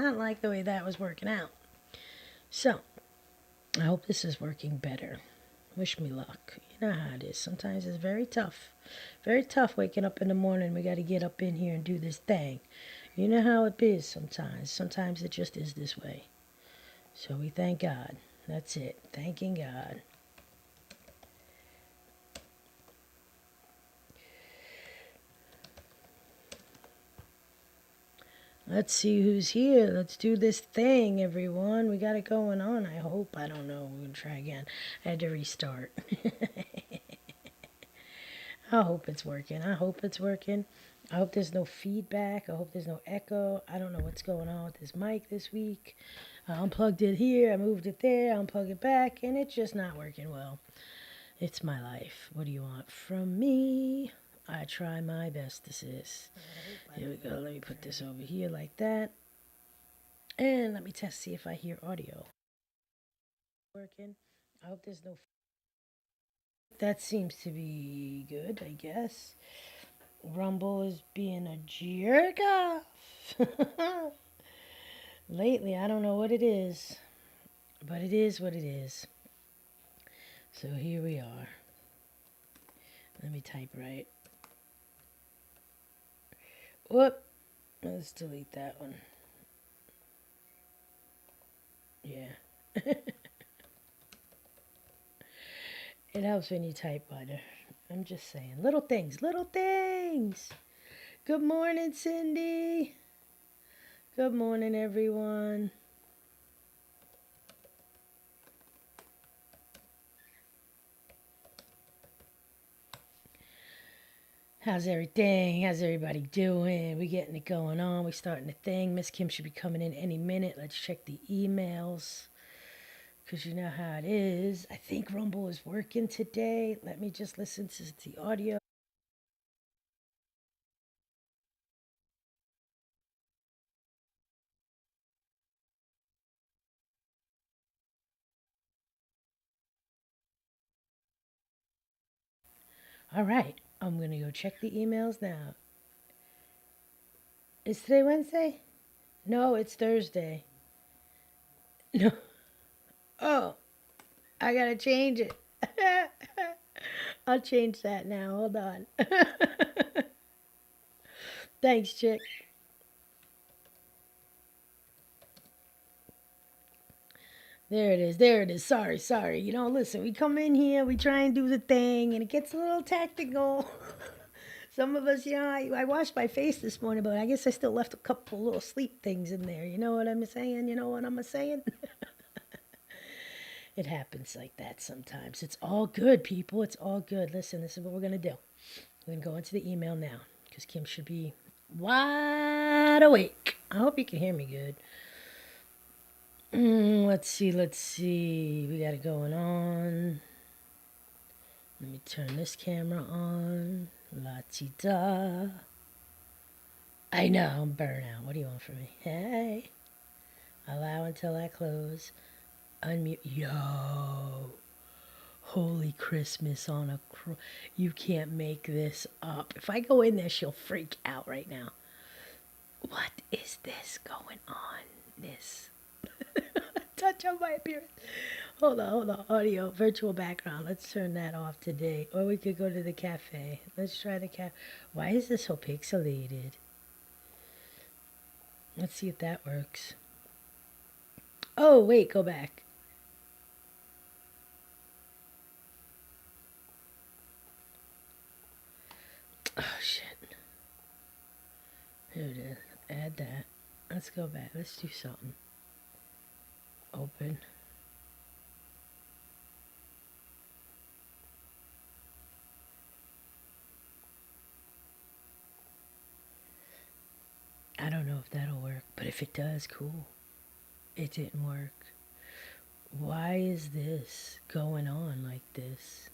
not like the way that was working out. So, I hope this is working better. Wish me luck. You know how it is. Sometimes it's very tough. Very tough waking up in the morning. We got to get up in here and do this thing. You know how it is sometimes. Sometimes it just is this way. So we thank God. That's it. Thanking God. Let's see who's here. Let's do this thing, everyone. We got it going on, I hope. I don't know. We're going to try again. I had to restart. I hope it's working. I hope it's working. I hope there's no feedback. I hope there's no echo. I don't know what's going on with this mic this week. I unplugged it here. I moved it there. I unplugged it back. And it's just not working well. It's my life. What do you want from me? I try my best, this is. Here we go. Let me put this over here like that. And let me test, see if I hear audio. Working. I hope there's no... That seems to be good, I guess. Rumble is being a jerk off. Lately, I don't know what it is. But it is what it is. So here we are. Let me type right. Whoop. Let's delete that one. Yeah. It helps when you type better. I'm just saying. Little things. Little things. Good morning, Cindy. Good morning, everyone. How's everything? How's everybody doing? We getting it going on. We starting the thing. Miss Kim should be coming in any minute. Let's check the emails. Because you know how it is. I think Rumble is working today. Let me just listen to the audio. All right. I'm going to go check the emails now. Is today Wednesday? No, it's Thursday. No. Oh, I got to change it. I'll change that now. Hold on. Thanks, chick. There it is. There it is. Sorry. You know, listen, we come in here, we try and do the thing, and it gets a little tactical. Some of us, you know, I washed my face this morning, but I guess I still left a couple little sleep things in there. You know what I'm saying? You know what I'm saying? It happens like that sometimes. It's all good, people. It's all good. Listen, this is what we're going to do. We're going to go into the email now because Kim should be wide awake. I hope you can hear me good. Let's see. We got it going on. Let me turn this camera on. La-ti-da. I know, I'm burnout. What do you want from me? Hey. Allow until I close. Unmute. Yo. Holy Christmas on a... You can't make this up. If I go in there, she'll freak out right now. What is this going on? This... Touch on my appearance. Hold on. Audio, virtual background. Let's turn that off today. Or we could go to the cafe. Let's try the cafe. Why is this so pixelated? Let's see if that works. Oh, wait, go back. Oh, shit. Here it is. Add that. Let's go back. Let's do something. Open. I don't know if that'll work, but if it does, cool. It didn't work. Why is this going on like this?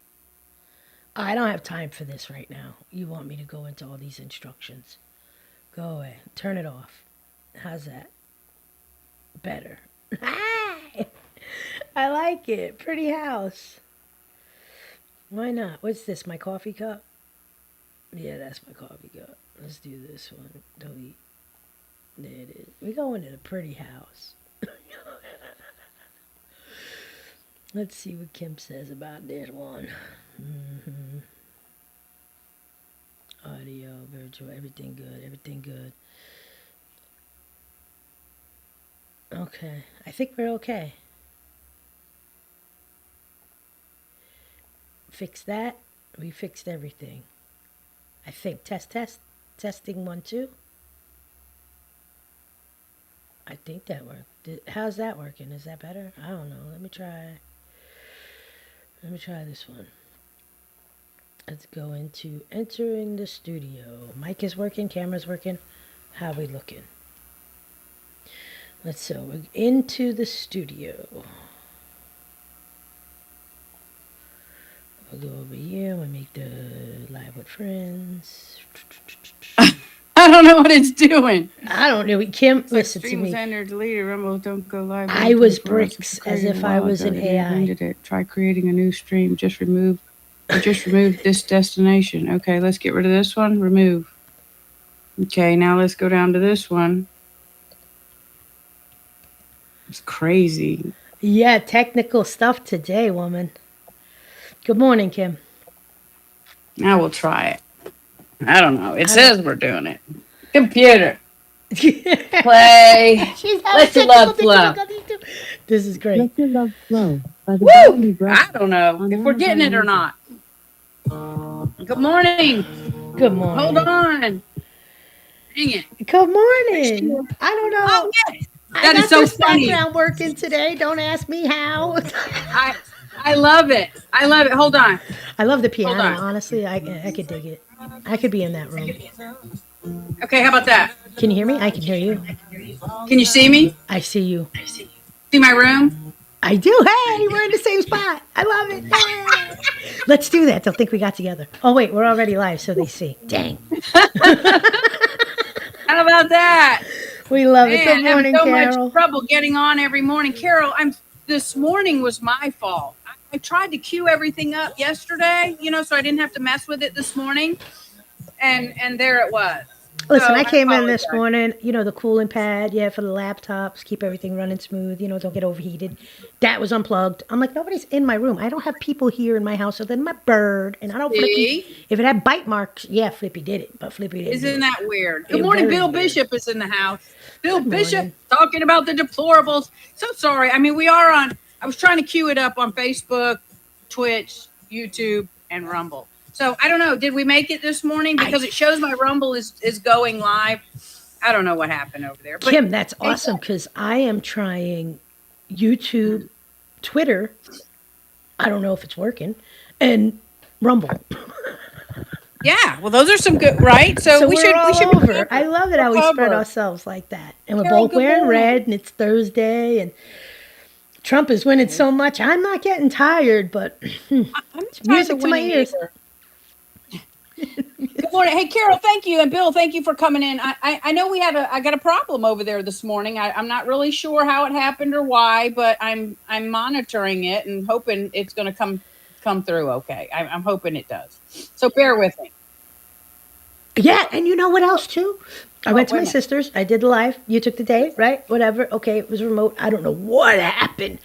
I don't have time for this right now. You want me to go into all these instructions. Go away. Turn it off. How's that? Better. I like it. Pretty house. Why not? What's this? My coffee cup? Yeah, that's my coffee cup. Let's do this one. Delete. There it is. We going in a pretty house. Let's see what Kim says about this one. Audio, virtual, everything good, everything good. Okay, I think we're okay. Fix that. We fixed everything. I think. Testing 1, 2. I think that worked. How's that working? Is that better? I don't know. Let me try. Let me try this one. Let's go into entering the studio. Mic is working, camera's working. How we looking? So we're into the studio. We'll go over here. We'll make the live with friends. I don't know what it's doing. I don't know. Kim, It's like listen to stream was me. entered, deleted. Rumble, don't go live. I was 24 hours. bricks It's as created if a I while was ago. an It ended AI. it. Try creating a new stream. Just remove this destination. Okay, let's get rid of this one. Remove. Okay, now let's go down to this one. It's crazy. Yeah, technical stuff today, woman. Good morning, Kim. Now we'll try it. I don't know. It I don't. says we're doing it. Computer, She's play. having Let your technical love flow. difficulties too. This is great. Let your love flow. Woo! I don't know if we're getting it or not. Good morning. Good Hold morning. on. Dang it. Good morning. I don't Oh, know. yes. I That is got so this funny. background working today. Don't ask me how. I I love it. I love it. Hold on. I love the Hold piano. on. Honestly, I could dig it. I could be in that room. Okay, how about that? Can you hear me? I can hear you. Can you see me? I see you. See my room? I do. Hey, we're in the same spot. I love it. Hey. Let's do that. They'll think we got together. Oh wait, we're already live, so they see. Dang. How about that? We love it. Man, Good having morning, so much Carol. trouble getting on every morning. Carol, I'm this morning was my fault. I tried to queue everything up yesterday, so I didn't have to mess with it this morning. And there it was. Listen, So I I came in this apologize. morning, the cooling pad, yeah, for the laptops, keep everything running smooth, don't get overheated. That was unplugged. I'm like, nobody's in my room. I don't have people here in my house other than my bird. And I don't Flippy. See? If it had bite marks, yeah, Flippy did it, but Flippy didn't do Isn't it. that weird? Good It morning, very Bill weird. Bishop is in the house. Bill Good Bishop morning. talking about the deplorables. So sorry. I mean, we are on, I was trying to queue it up on Facebook, Twitch, YouTube, and Rumble. So I don't know. Did we make it this morning? Because it shows my Rumble is going live. I don't know what happened over there. But Kim, that's hey, awesome because I am trying YouTube, Twitter. I don't know if it's working, and Rumble. yeah, well, those are some good, right? So So we we're should all be over. I covered. love it We're how we spread covered. ourselves like that. And we're Carol, both good wearing red morning. and it's Thursday and Trump is winning so much. I'm not getting tired, but I'm it's not tired music of to my winning ears. either. Good morning. Hey, Carol, thank you. And Bill, thank you for coming in. I know I got a problem over there this morning. I'm not really sure how it happened or why, but I'm monitoring it and hoping it's going to come through okay. I'm hoping it does. So bear with me. Yeah, and you know what else too? I Oh, went to wait a my minute. sister's. I did the live. You took the day, right? Whatever. Okay, it was remote. I don't know what happened,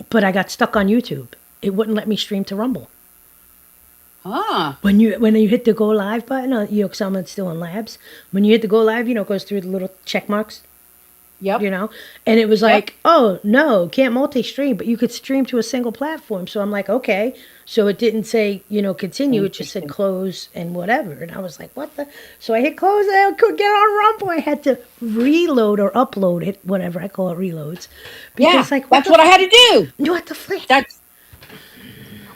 but I got stuck on YouTube. It wouldn't let me stream to Rumble. Huh. When you hit the go live button, someone's still in labs. When you hit the go live, it goes through the little check marks, Yep. and it was Yep. like, oh no, can't multi-stream, but you could stream to a single platform. So I'm like, okay. So it didn't say, continue. It just said Interesting. close and whatever. And I was like, what the? So I hit close and I could get on Rumble. I had to reload or upload it, whatever I call it, reloads, Yeah, because like, that's what I had to do. what the flick? That's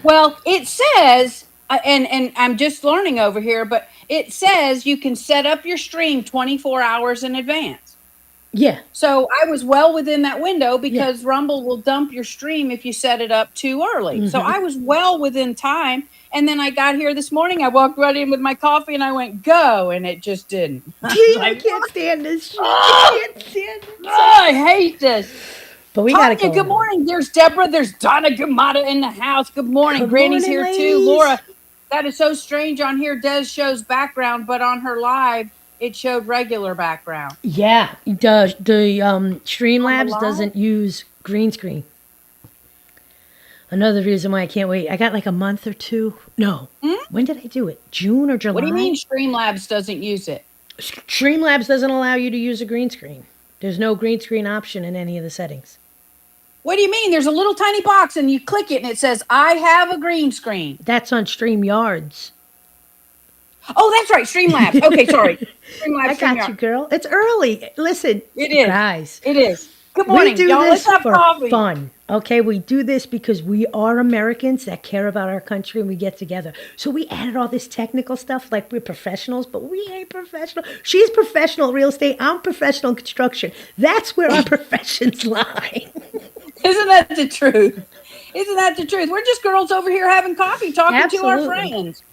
Well, it says, and I'm just learning over here, but it says you can set up your stream 24 hours in advance. Yeah, So I was well within that window yeah. because Rumble will dump your stream if you set it up too early. So I was well within time. And then I got here this morning. I walked right in with my coffee and I went go, and it just didn't. I was Gee, I like, can't stand this shit. oh, I can't stand it. I hate this. But we gotta Tanya, go good on. morning. There's Deborah. There's Donna Gamata in the house. Good morning. Good Granny's morning, here too. ladies. Laura, that is so strange on here. Des shows background, but on her live, it showed regular background. Yeah, the On the Streamlabs live? doesn't use green screen. Another reason why I can't wait. I got like a month or two. No, Hmm? when did I do it? June or What do you mean July? Streamlabs doesn't use it? Streamlabs doesn't allow you to use a green screen. There's no green screen option in any of the settings. What do you mean? There's a little tiny box and you click it and it says, I have a green screen. That's on StreamYards. Oh, that's right. Streamlabs. Okay, sorry. I Streamlabs, got you, StreamYard. girl. It's early. Listen, It is. guys, It is. Good we morning, do y'all. Let's this have for coffee. fun. Okay, we do this because we are Americans that care about our country and we get together. So we added all this technical stuff like we're professionals, but we ain't professional. She's professional real estate. I'm professional in construction. That's where our professions lie. Isn't that the truth? Isn't that the truth? We're just girls over here having coffee, talking to our Absolutely. friends.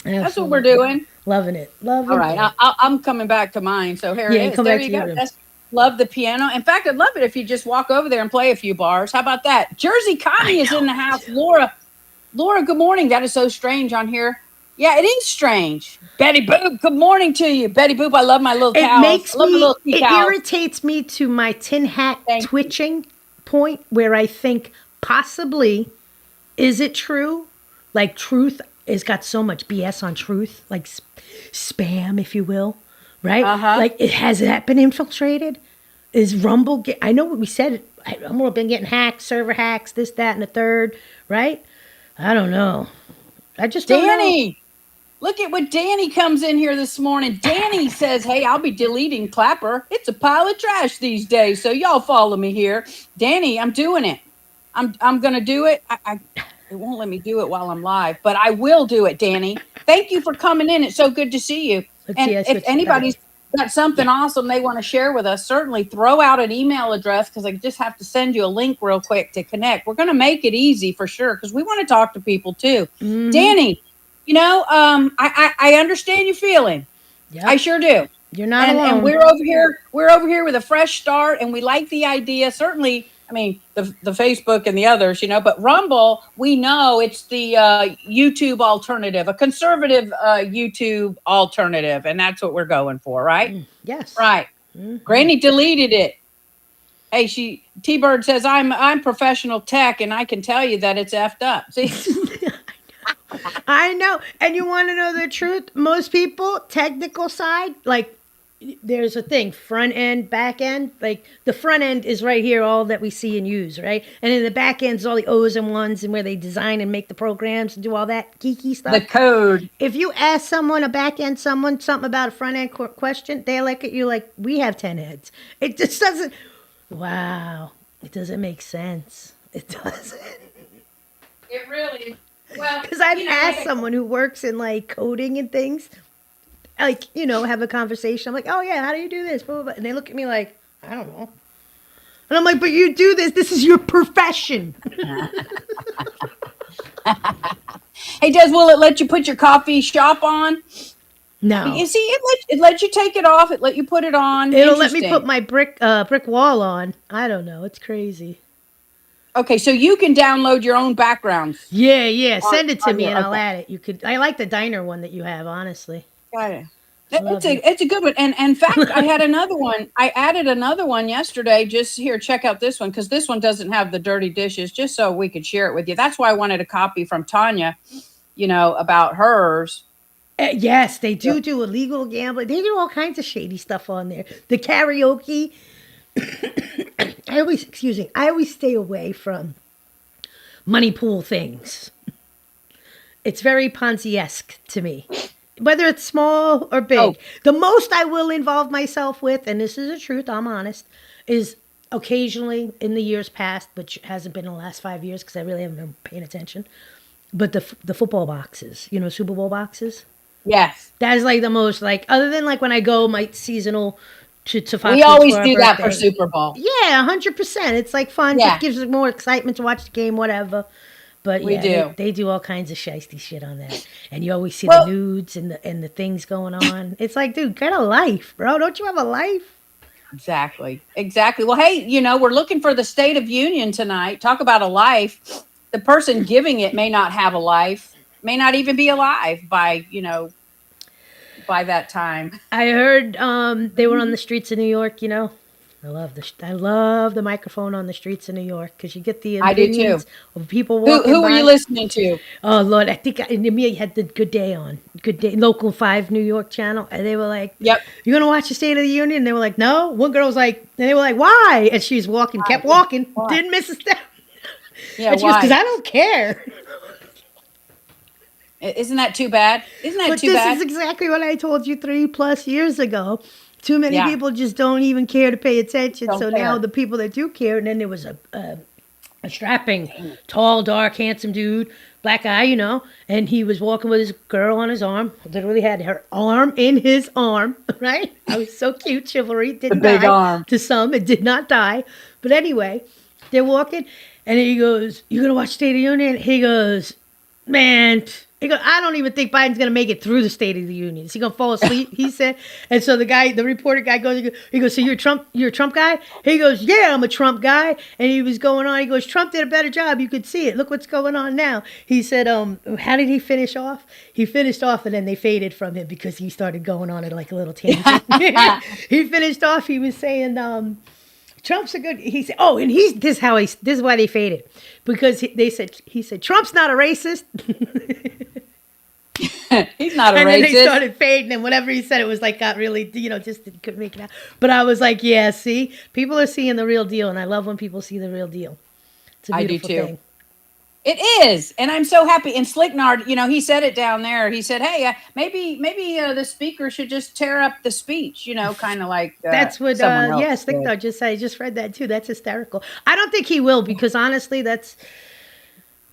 That's what we're Absolutely. doing. Loving it. Loving All right, it. I'm coming back to mine. So here Yeah, it you is. come There back to you your go. room. That's, love the piano. In fact, I'd love it if you just walk over there and play a few bars. How about that? Jersey Connie is in the house. Laura, good morning. That is so strange on here. Yeah, it is strange. Betty Boop, good morning to you. Betty Boop, I love my little It cows. I makes love my me, little sea it cows. irritates me to my tin hat Thank you. twitching point where I think possibly, is it true? Like truth has got so much BS on truth, like spam, if you will, right? Uh-huh. Like, has that been infiltrated? Is Rumble? I know what we said. Rumble been getting hacked, server hacks, this, that, and the third, right? I don't know. I just don't know. Danny, look at what Danny comes in here this morning. Danny says, hey, I'll be deleting Clapper. It's a pile of trash these days. So y'all follow me here. Danny, I'm doing it. I'm gonna do it. It won't let me do it while I'm live, but I will do it, Danny. Thank you for coming in. It's so good to see you. Let's see. And I if switched it anybody's back. got something awesome they want to share with us, certainly throw out an email address because I just have to send you a link real quick to connect. We're going to make it easy for sure because we want to talk to people too. Mm-hmm. Danny, I understand your feeling. Yep. I sure do. You're not alone. And we're over here with a fresh start, and we like the idea. Certainly, I mean the Facebook and the others, but Rumble, we know it's the YouTube alternative, a conservative YouTube alternative, and that's what we're going for, right? Yes. Right. Mhm. Granny deleted it. Hey, T-Bird says I'm professional tech, and I can tell you that it's effed up. See. I know. And you want to know the truth? Most people, technical side, like there's a thing, front end, back end. Like the front end is right here, all that we see and use, right? And then the back end is all the O's and ones and where they design and make the programs and do all that geeky stuff. The code. If you ask someone, a back end someone, something about a front end question, they look at you like, we have 10 heads. It just doesn't, wow. It doesn't make sense. It doesn't. It really. Well, Because I've asked someone who works in like coding and things, like, have a conversation. I'm like, oh yeah, how do you do this? Blah, blah, blah. And they look at me like, I don't know. And I'm like, but you do this. This is your profession. Hey, will it let you put your coffee shop on? No. You see, it lets you take it off. It let you put it on. It'll let me put my brick wall on. I don't know. It's crazy. Okay, so you can download your own backgrounds. Yeah. Send it to me and I'll okay. add it. You could. I like the diner one that you have, honestly. Got it. It's a good one. And in fact, I had another one. I added another one yesterday. Just here, check out this one because this one doesn't have the dirty dishes. Just so we could share it with you. That's why I wanted a copy from Tanya. About hers. Yes, they do illegal gambling. They do all kinds of shady stuff on there. The karaoke. I always stay away from money pool things. It's very Ponzi-esque to me. Whether it's small or big. Oh. The most I will involve myself with, and this is the truth, I'm honest, is occasionally in the years past, which hasn't been in the last 5 years because I really haven't been paying attention, but the football boxes, Super Bowl boxes. Yes. That is like the most, like, other than like when I go my seasonal to Fox. We always do that for Super Bowl. Yeah, 100%. It's like fun. Yeah. It gives us more excitement to watch the game, whatever. But we do. They do all kinds of shiesty shit on that. And you always see the nudes and the things going on. It's like, dude, get a life, bro. Don't you have a life? Exactly. Well, hey, we're looking for the State of Union tonight. Talk about a life. The person giving it may not have a life, may not even be alive by, by that time. I heard they were on the streets of New York. I love the microphone on the streets of New York because you get the I do too. opinions of people Who walking were you by. listening to? Oh Lord, I think Amelia had the Good Day on, Good Day, Local 5 New York channel, and they were like, Yep. "You gonna watch the State of the Union?" And they were like, "No." One girl was like, and they were like, "Why?" And she was walking, kept walking, Why? didn't miss a step, Yeah, and she goes, "Because why? I don't care." Isn't that too bad? Isn't that But too this bad? is exactly what I told you 3+ years ago. Too many Yeah, people just don't even care to pay attention. don't So now care. the people that do care, and then there was a strapping, tall, dark, handsome dude, black guy, and he was walking with his girl on his arm. Literally had her arm in his arm, right? I was so cute. Chivalry The didn't big die arm. to some. It did not die. But anyway, they're walking, and he goes, "You gonna watch State of the Union?" He goes, "Man." He goes, "I don't even think Biden's gonna make it through the State of the Union. Is he gonna fall asleep?" He said. And so the reporter guy goes, "So you're a Trump guy?" He goes, "Yeah, I'm a Trump guy." And he was going on. He goes, "Trump did a better job. You could see it. Look what's going on now." He said, "How did he finish off?" He finished off, and then they faded from him because he started going on it like a little tangent. He finished off. He was saying, Trump's a good. He said, "Oh, and this is why they faded, because he said Trump's not a racist." He's not a And then they racist. started fading, and whatever he said, it was like got really, just couldn't make it out. But I was like, yeah, see, people are seeing the real deal, and I love when people see the real deal. It's a I do beautiful too. thing. It is, and I'm so happy. And Slicknard, he said it down there. He said, "Hey, maybe the speaker should just tear up the speech." Kind of like That's what, someone yes, else did. Thickdog just said. I just read that too. That's hysterical. I don't think he will because honestly,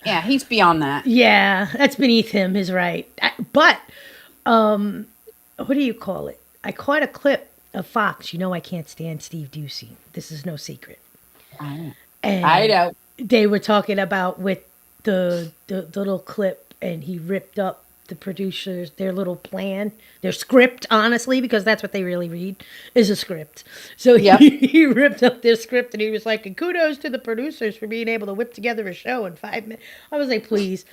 Yeah, he's beyond that. that's beneath him. Is right. But what do you call it? I caught a clip of Fox. I can't stand Steve Busey. This is no secret. I know. I And know. they were talking about with the little clip, and he ripped up the producers, their little plan, their script, honestly, because that's what they really read, is a script. So Yep. he ripped up their script, and he was like, "And kudos to the producers for being able to whip together a show in 5 minutes." I was like, please.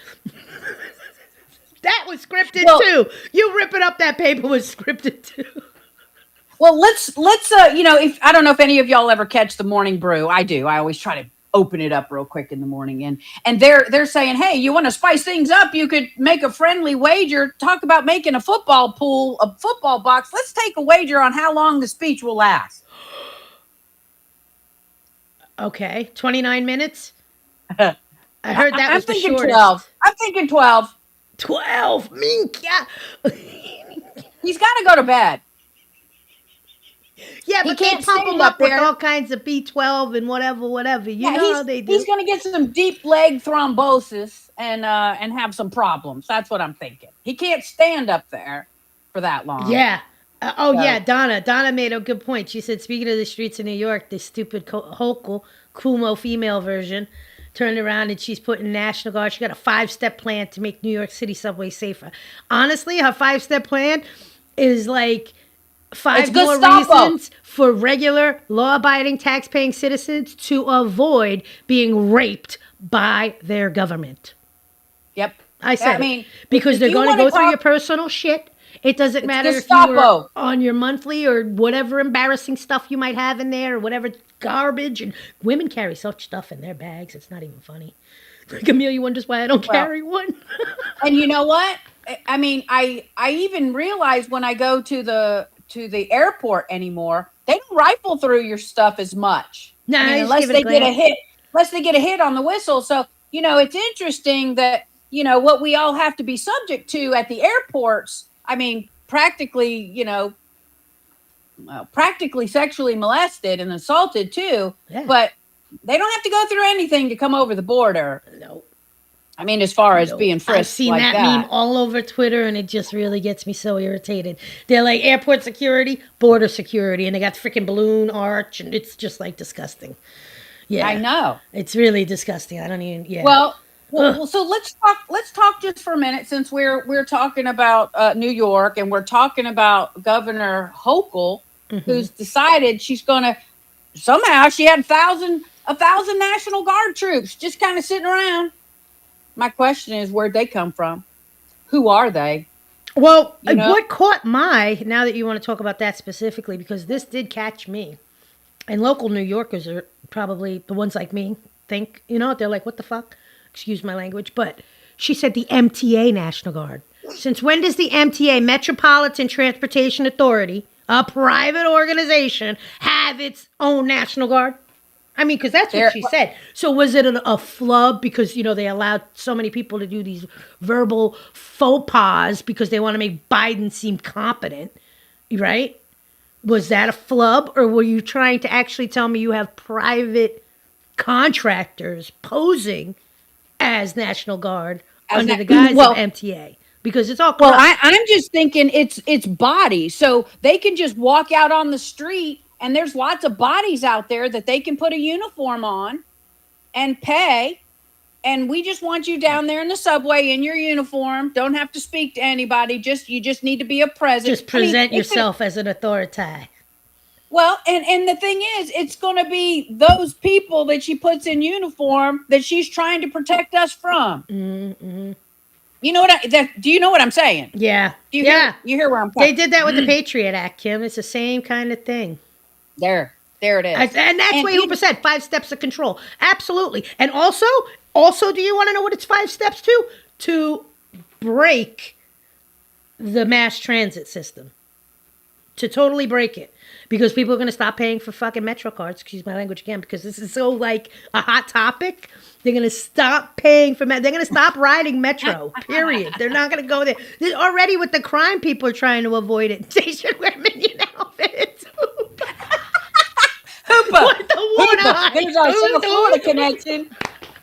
That was scripted Well, too. You ripping up that paper was scripted too. well, let's if I don't know if any of y'all ever catch the morning brew. I do. I always try to open it up real quick in the morning, and they're saying, "Hey, you want to spice things up? You could make a friendly wager. Talk about making a football pool, a football box. Let's take a wager on how long the speech will last." Okay, 29 minutes. I, I heard that I'm was the thinking 12. shortest. I'm thinking 12. 12. Mink, yeah. He's got to go to bed. Yeah, He but they can't pump stand them up up with there. all kinds of B12 and whatever. You Yeah, know how he's they he's do. going to get some deep leg thrombosis and have some problems. That's what I'm thinking. He can't stand up there for that long. Yeah. Oh, yeah, So, Donna. Donna made a good point. She said, speaking of the streets of New York, this stupid Hochul, Kumo female version, turned around and she's putting National Guard. She got a 5-step plan to make New York City subway safer. Honestly, her 5-step plan is like it's 5 more Gestapo. reasons for regular law-abiding tax-paying citizens to avoid being raped by their government. Yep. I I said it. mean, Because if they're you going to want to go through your talk, personal shit. It doesn't it's matter if you were Gestapo. on your monthly or whatever embarrassing stuff you might have in there or whatever garbage. And women carry such stuff in their bags. It's not even funny. Like Amelia wonders why I don't Well, carry one. and you know what? I mean, I even realize when I go to the airport anymore, they don't rifle through your stuff as much. I Nah, mean, I just give it a glance. unless they get a hit on the whistle. So, it's interesting that, what we all have to be subject to at the airports. I mean, practically, practically sexually molested and assaulted too, Yeah. but they don't have to go through anything to come over the border. No. I mean, as far as No, being I've frisked seen like that meme that. all over Twitter, and it just really gets me so irritated. They're like airport security, border security, and they got freaking balloon arch, and it's just like disgusting. I Yeah, know. it's really disgusting. I don't even. Yeah. Well, Ugh. so let's talk just for a minute, since we're talking about New York, and we're talking about Governor Hochul, Hmm. who's decided she's going to somehow she had a thousand National Guard troops just kind of sitting around. My question is, where'd they come from? Who are they? Well, You know, what caught now that you want to talk about that specifically, because this did catch me, and local New Yorkers are probably the ones like me think, they're like, what the fuck? Excuse my language. But she said the MTA National Guard. Since when does the MTA, Metropolitan Transportation Authority, a private organization, have its own National Guard? I mean, because that's what there. she said. So was it a flub because, they allowed so many people to do these verbal faux pas because they want to make Biden seem competent, right? Was that a flub, or were you trying to actually tell me you have private contractors posing as National Guard As under that, the guise of well, MTA? Because it's all well, corrupt. I'm just thinking it's bodies, so they can just walk out on the street, and there's lots of bodies out there that they can put a uniform on and pay. And we just want you down there in the subway in your uniform. Don't have to speak to anybody. You just need to be a present. Just I mean, present it could. yourself as an authority. Well, and the thing is, it's going to be those people that she puts in uniform that she's trying to protect us from. Mm-hmm. You know what? Do you know what I'm saying? Yeah. Do you Yeah. hear? You hear where I'm They coming? did that with the Patriot Act, Kim. It's the same kind of thing. There it is. And that's And what Hooper said, 5 steps of control. Absolutely. And also, do you want to know what it's 5 steps to? To break the mass transit system. To totally break it. Because people are going to stop paying for fucking Metro cards. Excuse my language again, because this is so like a hot topic. They're going to stop paying for They're going to stop riding Metro, period. They're not going to go there. Already with the crime, people are trying to avoid it. They should wear minion outfits. Hoopa. What the water? There's our South Florida connection.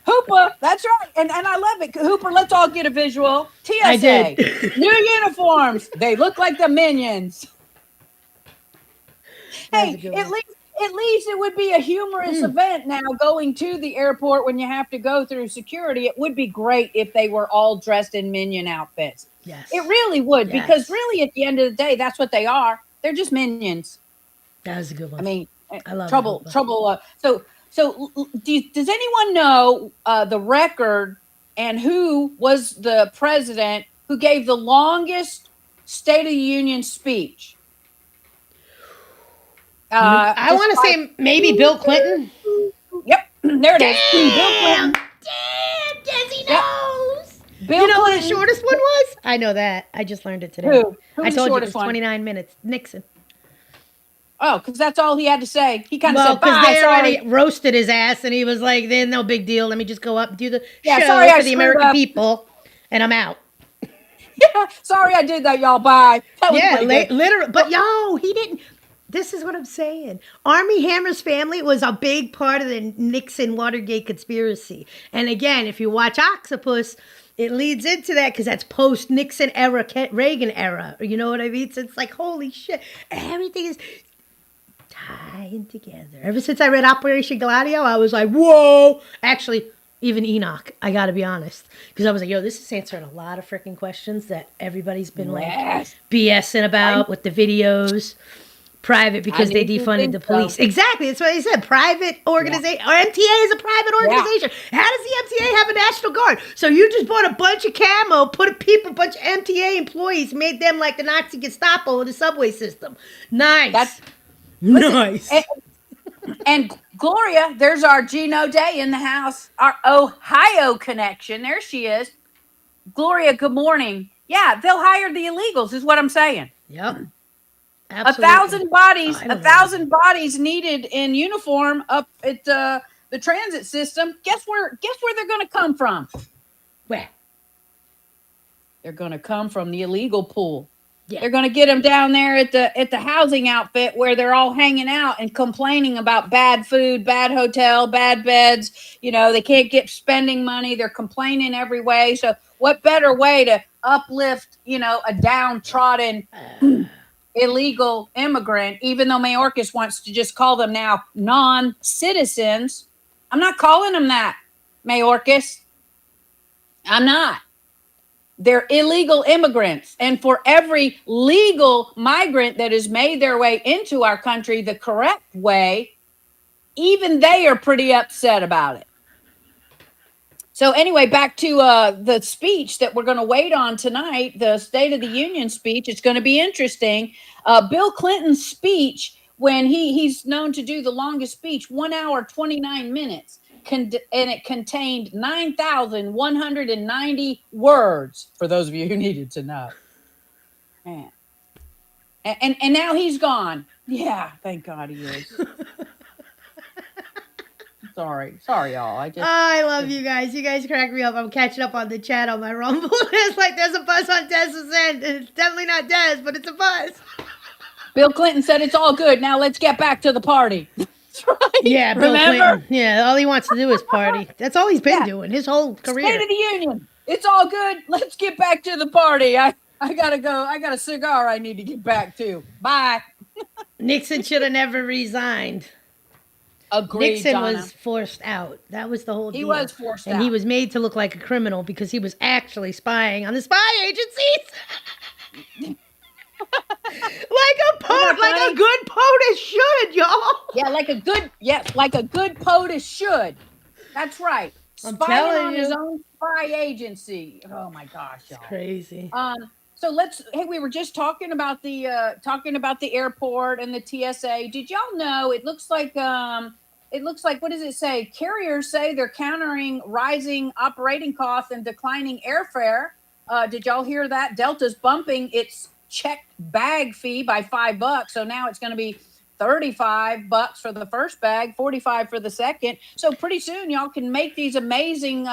Hoopa. That's right. And I love it. Hooper, let's all get a visual. TSA. I did. New uniforms. They look like the Minions. Hey, at least it would be a humorous event now going to the airport when you have to go through security. It would be great if they were all dressed in Minion outfits. Yes. It really would, Yes. because really at the end of the day, that's what they are. They're just minions. That was a good one. I mean, I love trouble. it. Does anyone know the record and who was the president who gave the longest State of the Union speech? I want to say maybe Bill Clinton. Yep, there it is. Damn, Bill Clinton. damn, Desi Yep. knows. Bill You know Clinton. who the shortest one was? I know that. I just learned it today. Who? Who I was the told you it shortest was one? 29 minutes. Nixon. Oh, because that's all he had to say. He kind of Well, said, because "Bye, they sorry." already roasted his ass, and he was like, "Then no big deal. Let me just go up and do the Yeah, show sorry, I for the screwed American up." people, and I'm out." Yeah, sorry, I did that, y'all. Bye. That was Yeah, pretty good. literally. But yo, he didn't. This is what I'm saying. Army Hammer's family was a big part of the Nixon Watergate conspiracy. And again, if you watch Octopus, it leads into that because that's post Nixon era, Reagan era. You know what I mean? So it's like, holy shit. Everything is tying together. Ever since I read Operation Gladio, I was like, whoa. Actually, even Enoch, I got to be honest. Because I was like, yo, this is answering a lot of freaking questions that everybody's been Yes. like BSing about with the videos. Private because they need to defunded think the police. so. Exactly. That's what they said. Private organization. Or MTA is a private organization. How does the MTA have a National Guard? So you just bought a bunch of camo, put a bunch of MTA employees, made them like the Nazi Gestapo in the subway system. Nice. Nice. And Gloria, there's our Gino Day in the house, our Ohio connection. There she is. Gloria, good morning. Yeah, they'll hire the illegals, is what I'm saying. Yep. Absolutely. Absolutely. 1,000 bodies needed in uniform up at the transit system. Guess where they're going to come from? Where? They're going to come from the illegal pool. Yeah. They're going to get them down there at the housing outfit where they're all hanging out and complaining about bad food, bad hotel, bad beds. You know, they can't get spending money. They're complaining every way. So what better way to uplift, a downtrodden illegal immigrant, even though Mayorkas wants to just call them now non-citizens. I'm not calling them that, Mayorkas. I'm not. They're illegal immigrants. And for every legal migrant that has made their way into our country the correct way, even they are pretty upset about it. So anyway, back to the speech that we're going to wait on tonight, the State of the Union speech. It's going to be interesting. Bill Clinton's speech, when he's known to do the longest speech, 1 hour 29 minutes, and it contained 9,190 words. For those of you who needed to know, man. And now he's gone. Yeah, thank God he is. Sorry, y'all. Oh, I love you guys. You guys crack me up. I'm catching up on the chat on my Rumble. It's like there's a buzz on Dez's end. It's definitely not Dez, but it's a buzz. Bill Clinton said it's all good. Now let's get back to the party. That's right. Yeah, Bill Remember? Clinton. Yeah, all he wants to do is party. That's all he's been doing his whole career. State of the Union. It's all good. Let's get back to the party. I gotta go. I got a cigar I need to get back to. Bye. Nixon should have never resigned. Agreed, Nixon Donna. was forced out. That was the whole deal. He was forced and out. he was made to look like a criminal because he was actually spying on the spy agencies. like a good POTUS should, y'all. Yeah, like a good POTUS should. That's right. I'm Spying telling on you. his own spy agency. Oh my gosh, y'all. It's crazy. So we were just talking about the airport and the TSA. Did y'all know it looks like what does it say? Carriers say they're countering rising operating costs and declining airfare. Did y'all hear that? Delta's bumping its checked bag fee by $5. So now it's going to be $35 for the first bag, $45 for the second. So pretty soon y'all can make these amazing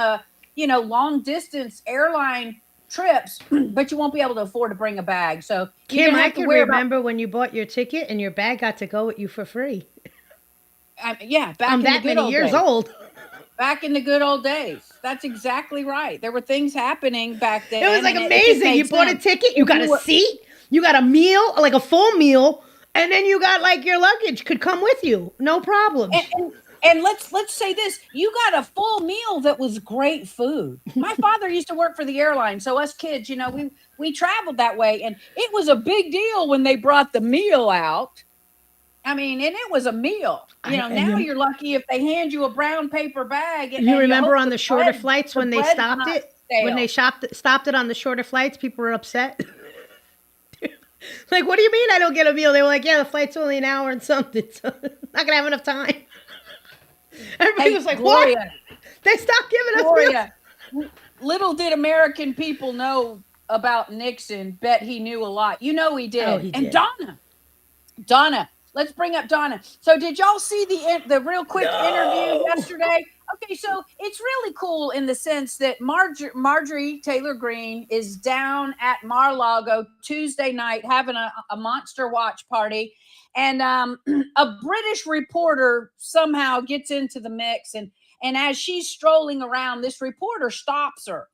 long distance airline trips, but you won't be able to afford to bring a bag. So Kim, I can remember when you bought your ticket and your bag got to go with you for free. Back I'm in that the good many old years days. old. Back in the good old days. That's exactly right. There were things happening back then. It was like and amazing. You bought a ticket, you got a seat, you got a meal, like a full meal, and then you got like your luggage could come with you. No problem. And let's say this, you got a full meal that was great food. My father used to work for the airline, so us kids, we traveled that way, and it was a big deal when they brought the meal out. I mean, and it was a meal. Now you're lucky if they hand you a brown paper bag. You remember on the shorter flights when they stopped it? Stale. When they stopped it on the shorter flights, people were upset. Like, what do you mean I don't get a meal? They were like, yeah, the flight's only an hour and something, so I'm not going to have enough time. Everybody was like, Gloria, what? They stopped giving us meals. Little did American people know about Nixon. Bet he knew a lot. He did. Oh, he did. And Donna. Let's bring up Donna. So did y'all see the real quick interview yesterday? Okay, so it's really cool in the sense that Marjorie Taylor Greene is down at Mar-a-Lago Tuesday night having a monster watch party. And a British reporter somehow gets into the mix. And as she's strolling around, this reporter stops her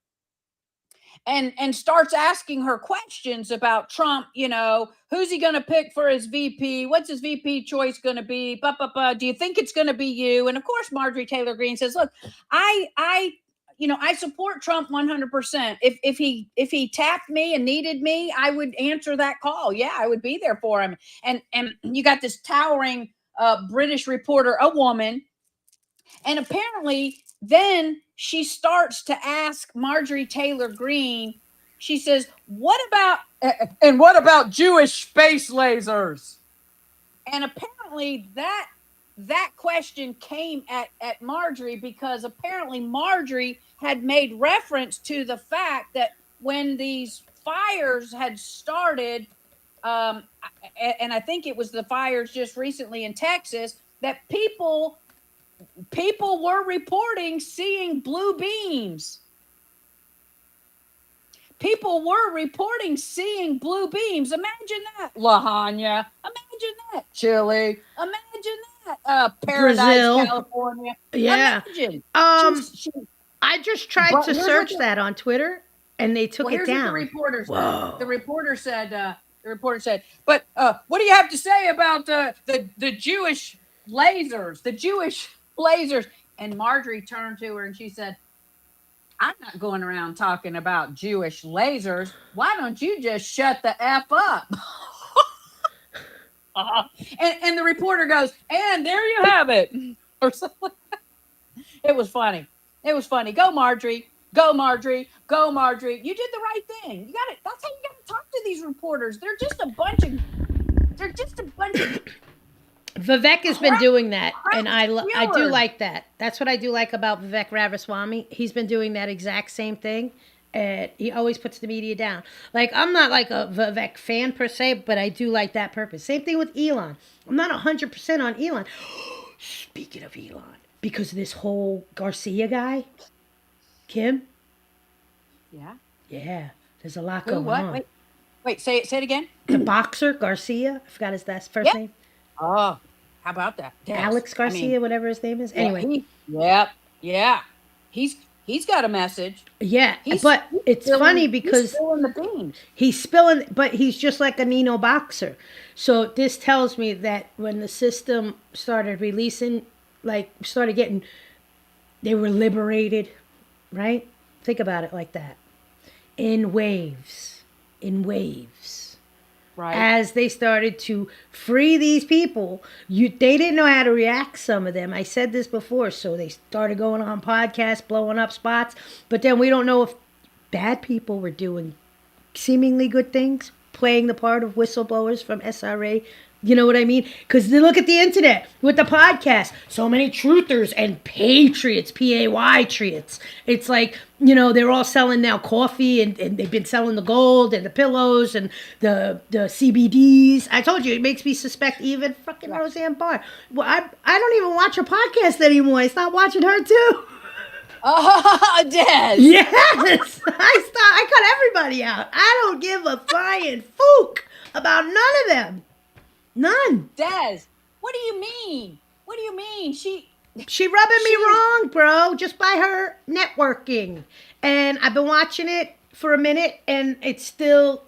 and starts asking her questions about Trump. Who's he going to pick for his VP? What's his VP choice going to be? Do you think it's going to be you? And of course, Marjorie Taylor Greene says, look, I support Trump 100%. If he tapped me and needed me, I would answer that call. Yeah, I would be there for him. And you got this towering British reporter, a woman, and apparently then she starts to ask Marjorie Taylor Greene. She says, what about Jewish space lasers? And apparently that question came at Marjorie because apparently Marjorie had made reference to the fact that when these fires had started, and I think it was the fires just recently in Texas, that people were reporting seeing blue beams. People were reporting seeing blue beams. Imagine that, Lahanya. Imagine that, Chile. Imagine that, Paradise, Brazil. California. Yeah. Imagine. I just tried to search that on Twitter, and they took it down. The reporter said, but what do you have to say about the Jewish lasers? The Jewish lasers. And Marjorie turned to her and she said, I'm not going around talking about Jewish lasers. Why don't you just shut the F up? And the reporter goes, and there you have it. Or something. It was funny. It was funny. Go Marjorie. Go Marjorie. Go Marjorie. You did the right thing. You got it. That's how you got to talk to these reporters. They're just a bunch of. They're just a bunch of Vivek has been crap, doing that, and crap I do spewers. like that. That's what I do like about Vivek Ramaswamy. He's been doing that exact same thing, and he always puts the media down. Like I'm not like a Vivek fan per se, but I do like that purpose. Same thing with Elon. I'm not 100% on Elon. Speaking of Elon, because of this whole Garcia guy, Kim. Yeah. Yeah, there's a lot Who? going What? on. Wait. Say it. Say it again. The boxer Garcia. I forgot his last first Yep. name. Oh, how about that? Yes. Alex I mean, Garcia, whatever his name is. yeah. Anyway, Yep. Yeah. He's got a message. yeah, He's but it's funny he's because spilling the beans. he's spilling, but he's just like a Nino boxer. So this tells me that when the system started releasing, like started getting, they were liberated, right? Think about it like that. In waves, in waves. Right. As they started to free these people, they didn't know how to react. Some of them, I said this before, so they started going on podcasts, blowing up spots. But then we don't know if bad people were doing seemingly good things, playing the part of whistleblowers from SRA. You know what I mean? Because look at the internet with the podcast. So many truthers and patriots, patriots. It's like, they're all selling now coffee and they've been selling the gold and the pillows and the CBDs. I told you, it makes me suspect even fucking Roseanne Barr. Well, I don't even watch her podcast anymore. I stopped watching her too. Oh, Des. Yes, I cut everybody out. I don't give a flying fook about none of them. None. Des. What do you mean? What do you mean? She rubbing me wrong, bro, just by her networking. And I've been watching it for a minute, and it's still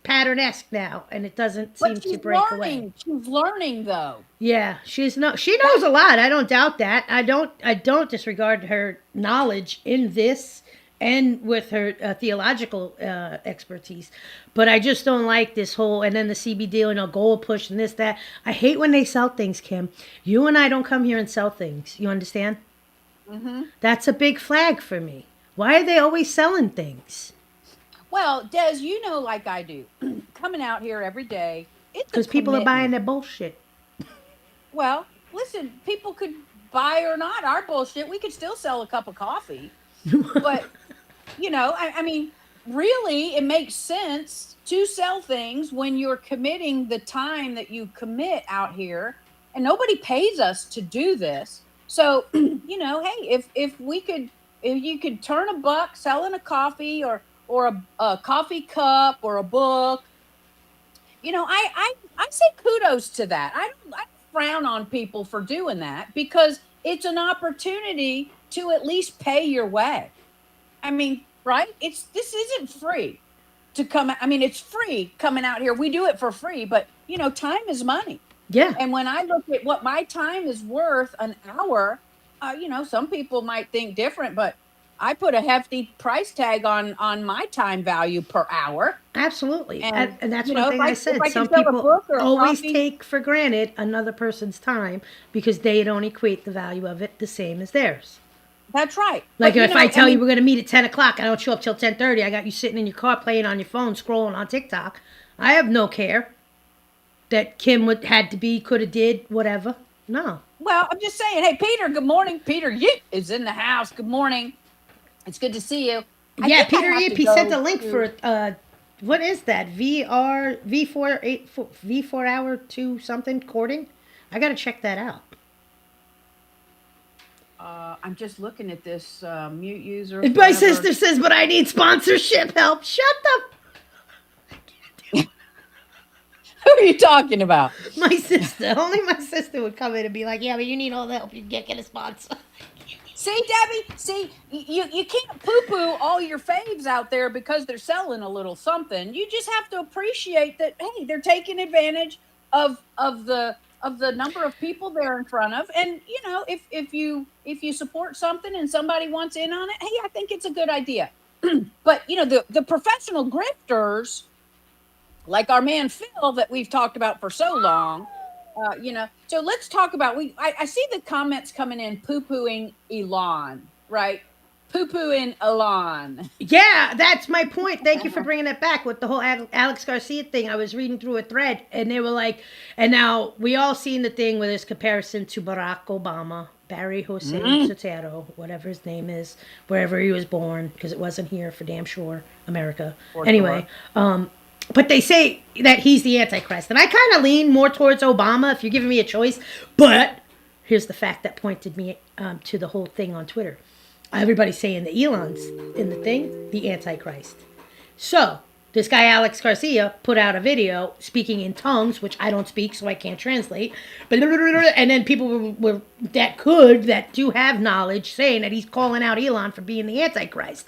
pattern-esque now, and it doesn't seem to break away. She's learning, though. Yeah, she knows a lot. I don't doubt that. I don't disregard her knowledge in this and with her theological expertise. But I just don't like this whole, and then the CBD, gold push and this, that. I hate when they sell things, Kim. You and I don't come here and sell things. You understand? Mm-hmm. That's a big flag for me. Why are they always selling things? Well, Des, like I do, coming out here every day, it's because people are buying their bullshit. Well, listen, people could buy or not our bullshit. We could still sell a cup of coffee. But, I mean, really, it makes sense to sell things when you're committing the time that you commit out here. And nobody pays us to do this. So, hey, if you could turn a buck selling a coffee or a coffee cup or a book, I say kudos to that. I frown on people for doing that because it's an opportunity to at least pay your way. I mean, right? This isn't free to come. I mean, it's free coming out here. We do it for free, but time is money. Yeah. And when I look at what my time is worth an hour, some people might think different, but I put a hefty price tag on my time value per hour. Absolutely. And that's one thing I said. Some people always take for granted another person's time because they don't equate the value of it the same as theirs. That's right. Like if I tell you we're going to meet at 10 o'clock, I don't show up till 10:30. I got you sitting in your car playing on your phone, scrolling on TikTok. I have no care that Kim had to be, could have did, whatever. No. Well, I'm just saying, hey, Peter, good morning. Peter Yeep is in the house. Good morning. It's good to see you. Yeah, Peter Yeep, he sent a link for, what is that? V4 hour 2 something courting? I got to check that out. I'm just looking at this mute user. My sister says, but I need sponsorship help. Shut the... Who are you talking about? My sister. Only my sister would come in and be like, yeah, but you need all the help you get a sponsor. See, Debbie, you can't poo-poo all your faves out there because they're selling a little something. You just have to appreciate that, hey, they're taking advantage of the number of people they're in front of. And, if you support something and somebody wants in on it, hey, I think it's a good idea. But, the professional grifters, like our man Phil that we've talked about for so long, so let's talk about, I see the comments coming in poo-pooing Elon, right? poo pooing Elon. Yeah, that's my point. Thank you for bringing that back with the whole Alex Garcia thing. I was reading through a thread, and they were like, and now we all seen the thing with his comparison to Barack Obama, Barry Jose Mm, Sotero, whatever his name is, wherever he was born, because it wasn't here for damn sure, America. for Anyway, sure. but they say that he's the Antichrist, and I kind of lean more towards Obama if you're giving me a choice. But here's the fact that pointed me to the whole thing on Twitter. Everybody's saying that Elon's in the thing, the Antichrist. So, this guy Alex Garcia put out a video speaking in tongues, which I don't speak, so I can't translate. And then people that do have knowledge, saying that he's calling out Elon for being the Antichrist.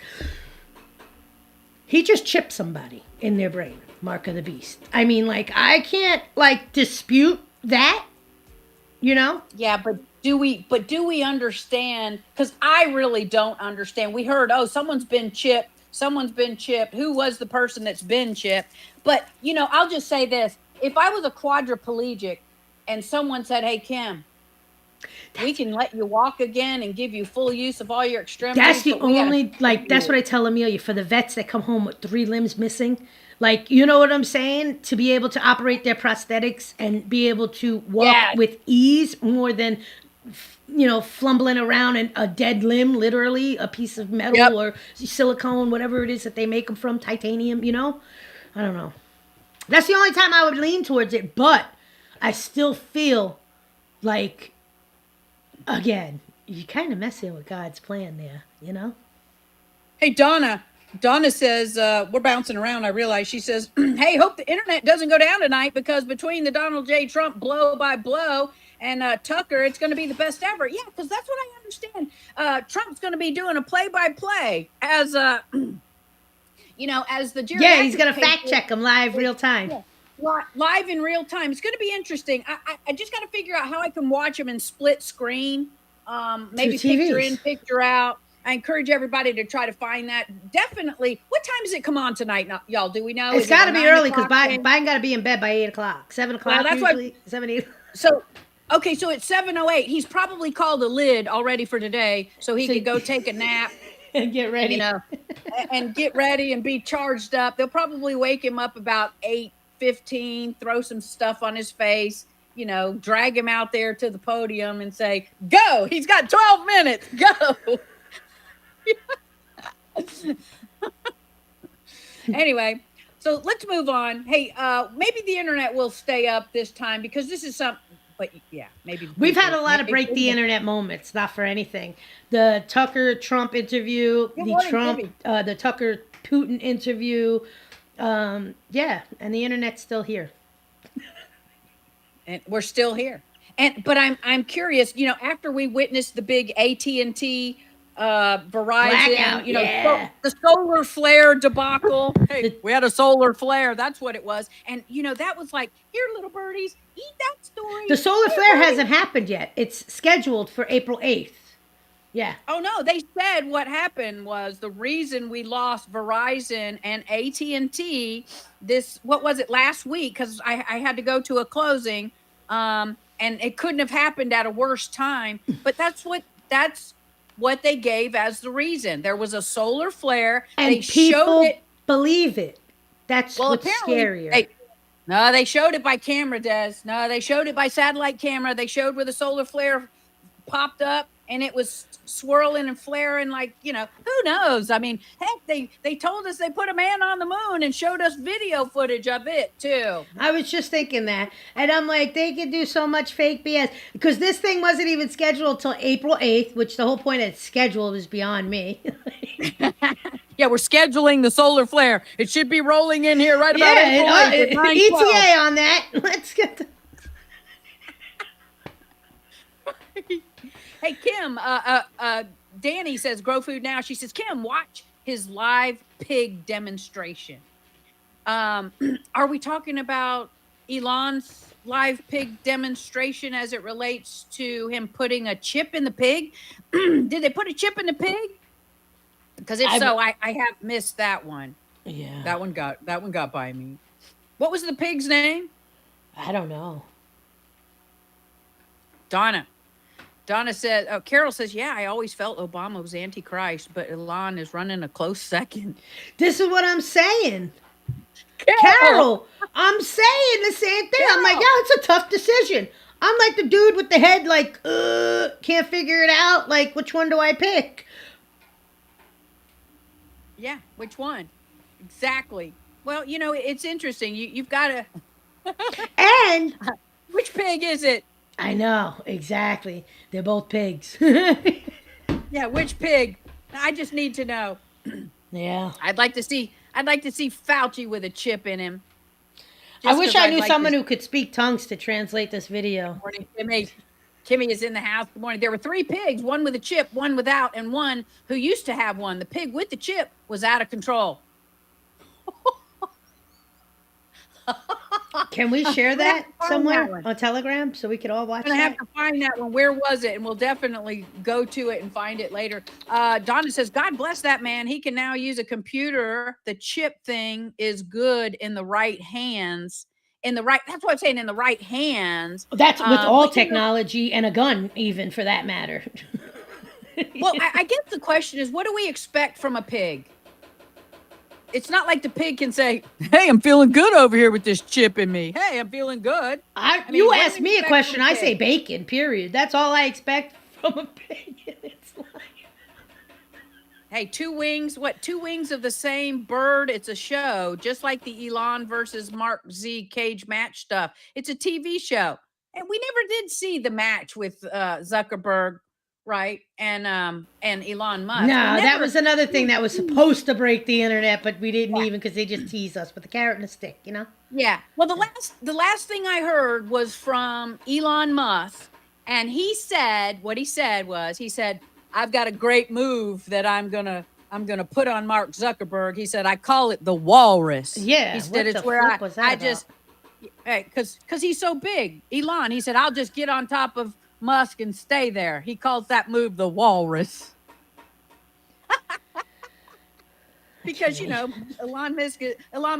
He just chipped somebody in their brain. Mark of the beast. I mean, like, I can't, like, dispute that, you know? Yeah, but do we understand? Because I really don't understand. We heard, oh, someone's been chipped. Someone's been chipped. Who was the person that's been chipped? But I'll just say this: if I was a quadriplegic and someone said, "Hey, Kim, we can let you walk again and give you full use of all your That's extremities, the but we got to only, like, that's you." what I tell Amelia for the vets that come home with 3 limbs missing. Like, you know what I'm saying? To be able to operate their prosthetics and be able to walk Yes. with ease more than, fumbling around in a dead limb, literally a piece of Yep. metal or silicone, whatever it is that they make them from, titanium. I don't know. That's the only time I would lean towards it, but I still feel like, again, you're kind of messing with God's plan there. Hey, Donna. Donna says, we're bouncing around. I realize she says, hey, hope the internet doesn't go down tonight because between the Donald J. Trump blow by blow and Tucker, it's going to be the best ever. Yeah, because that's what I understand. Trump's going to be doing a play by play as, as the Yeah, he's geriatric gonna fact patient. check them live, real time. Yeah. Live in real time. It's going to be interesting. I just got to figure out how I can watch them in split screen. Two Maybe picture in, TVs. picture out. I encourage everybody to try to find that. Definitely. What time does it come on tonight, y'all? Do we know? It's Is it got a to be 9 early because o'clock Biden, thing? Biden got to be in bed by 8 o'clock, seven Well, o'clock that's what. usually, 7, 8. So, okay, so it's 7:08. He's probably called a lid already for today so he So could go take a nap, get you ready. know, and get ready and be charged up. They'll probably wake him up about 8:15, throw some stuff on his face, drag him out there to the podium and say, "Go! He's got 12 minutes. Go!" Anyway, so let's move on. Hey, maybe the internet will stay up this time because this is something. But yeah, maybe the We've had people. a lot of Maybe, break the internet moments, not for anything. The Tucker Trump interview, good morning, Timmy. The Tucker Putin interview. Yeah, and the internet's still here. And we're still here. But I'm curious, after we witnessed the big AT&T, Verizon, Blackout, yeah. the solar flare debacle. Hey, The we had a solar flare. That's what it was. And that was like, here, little birdies, eat that the story. solar Here, flare birdies. hasn't happened yet. It's scheduled for April 8th. Yeah. Oh no, they said what happened was the reason we lost Verizon and AT&T this, what was it, last week, cuz I had to go to a closing, and it couldn't have happened at a worse time, but that's what they gave as the reason. There was a solar flare. They And showed people it. believe it. That's Well, what's apparently scarier. they no, they showed it by camera, Des. No, they showed it by satellite camera. They showed where the solar flare popped up and it was swirling and flaring like, who knows. I mean, heck, they told us they put a man on the moon and showed us video footage of it too. I was just thinking that. And I'm like, they could do so much fake BS. Because this thing wasn't even scheduled till April 8th, which the whole point of it's scheduled is beyond me. Yeah, we're scheduling the solar flare. It should be rolling in here right about Yeah, April 8th at 9:12. ETA on that. Let's get the. Hey, Kim, Danny says, grow food now. She says, Kim, watch his live pig demonstration. Um, are we talking about Elon's live pig demonstration as it relates to him putting a chip in the pig? Did they put a chip in the pig? Because if I, so, I have missed that one. yeah, That one got by me. What was the pig's name? I don't know. Donna. Donna said, Carol says, yeah, I always felt Obama was Antichrist, but Elon is running a close second. This is what I'm saying. Carol! Carol, I'm saying the same thing. I'm like, Carol! yeah, it's a tough decision. I'm like the dude with the head, like, can't figure it out. Like, which one do I pick? Yeah, which one? Exactly. Well, it's interesting. You've got to. And Which pig is it? I know, exactly. They're both pigs. Yeah, which pig? I just need to know. Yeah. I'd like to see Fauci with a chip in him. I Just wish 'cause I I'd knew like someone to. who could speak tongues to translate this video. Morning, Kimmy. Kimmy is in the house. Good morning. There were 3 pigs, one with a chip, one without, and one who used to have one. The pig with the chip was out of control. Can we share I'm gonna have that to find somewhere that one. on Telegram so we could all watch I'm gonna that? have to find that one. Where was it? And we'll definitely go to it and find it later. Donna says, God bless that man. He can now use a computer. The chip thing is good in the right hands. That's what I'm saying, in the right hands. That's with all But technology and a gun, even for that matter. well, I guess the question is, what do we expect from a pig? It's not like the pig can say, "Hey, I'm feeling good over here with this chip in me. Hey, I'm feeling good." You what do ask we me a expect question, from a I say pig? bacon, period. That's all I expect from a pig in its life. Hey, 2 wings. What? 2 wings of the same bird. It's a show, just like the Elon versus Mark Z cage match stuff. It's a TV show, and we never did see the match with Zuckerberg, right? And Elon Musk. We No, that never. was another thing that was supposed to break the internet, but we didn't even because they just teased us with the carrot and the stick, you know? Yeah. Well, the last thing I heard was from Elon Musk, and he said what he said, I've got a great move that I'm gonna put on Mark Zuckerberg. He said, I call it the walrus. He Yeah, said what it's the where flip was that I about? just because he's so big. Elon, he said, I'll just get on top of Musk and stay there. He calls that move the walrus. Because Elon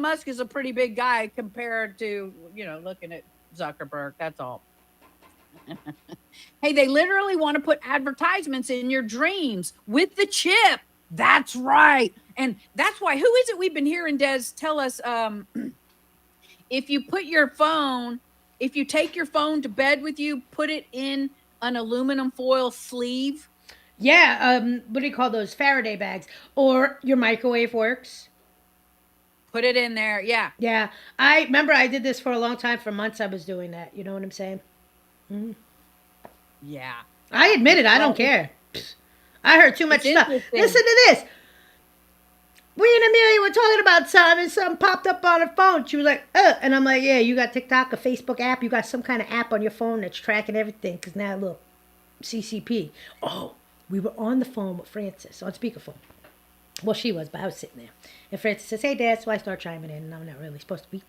Musk is a pretty big guy compared to looking at Zuckerberg. That's all. Hey, they literally want to put advertisements in your dreams with the chip. That's right, and that's why. Who is it we've been hearing Des tell us? If you if you take your phone to bed with you, put it in an aluminum foil sleeve. Yeah, what do you call those? Faraday bags. Or your microwave works. Put it in there. Yeah. Yeah, I remember I did this for a long time. For months I was doing that. You know what I'm saying? Yeah. I admit it. I don't Well, care. I heard too much it's stuff. interesting. Listen to this. We and Amelia were talking about something, and something popped up on her phone. She was like, and I'm like, yeah, you got TikTok, a Facebook app, you got some kind of app on your phone that's tracking everything. Because now, look, CCP. Oh, we were on the phone with Francis on speakerphone. Well, she was, but I was sitting there. And Francis says, hey, Dad, so I start chiming in, and I'm not really supposed to be.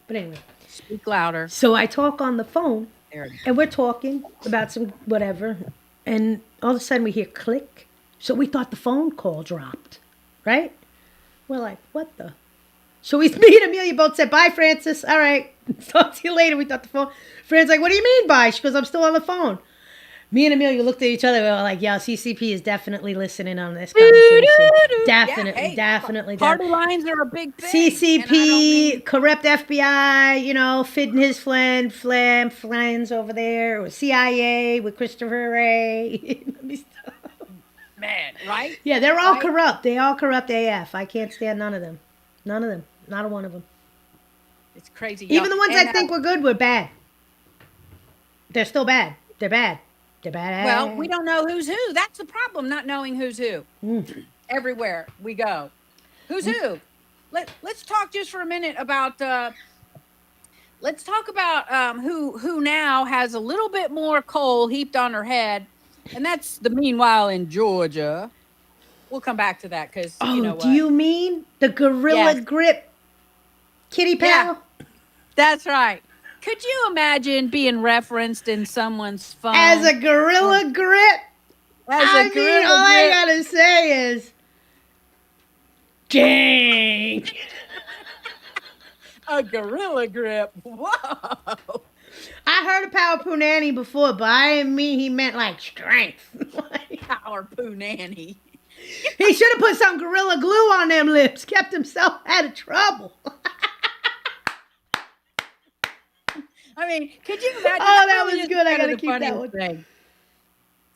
But anyway. Speak louder. So I talk on the phone, There it is. and we're talking about some whatever, and all of a sudden we hear click. So we thought the phone call dropped, right? We're like, what the? So me and Amelia both said, bye, Francis. All right. Talk to you later. We thought the phone. Fran's like, what do you mean bye? She goes, I'm still on the phone. Me and Amelia looked at each other. We were like, yeah, CCP is definitely listening on this conversation. Definitely, definitely. Party lines are a big thing. CCP, corrupt FBI, feeding his friends over there, or CIA with Christopher Wray. Man, right? Yeah, they're all Right? corrupt. They all corrupt AF. I can't stand none of them. None of them. Not a one of them. It's crazy. Even the ones And, I think were good were bad. They're still bad. They're bad. They're bad. Well, we don't know who's who. That's the problem, not knowing who's who. Everywhere we go. Who's who? Let's talk just for a minute about who now has a little bit more coal heaped on her head, and that's the meanwhile in Georgia. We'll come back to that because you know what? Do you mean the Gorilla Grip kitty pal? Yeah. That's right. Could you imagine being referenced in someone's phone As a Gorilla Grip? All I gotta say is, dang. A Gorilla Grip. Whoa. I heard of Power Punani before, but I didn't mean he meant like strength. Power poo nanny. He should have put some Gorilla Glue on them lips, kept himself out of trouble. I mean, could you imagine? Oh, that really was is good. I kind of gotta the keep that funniest one. thing.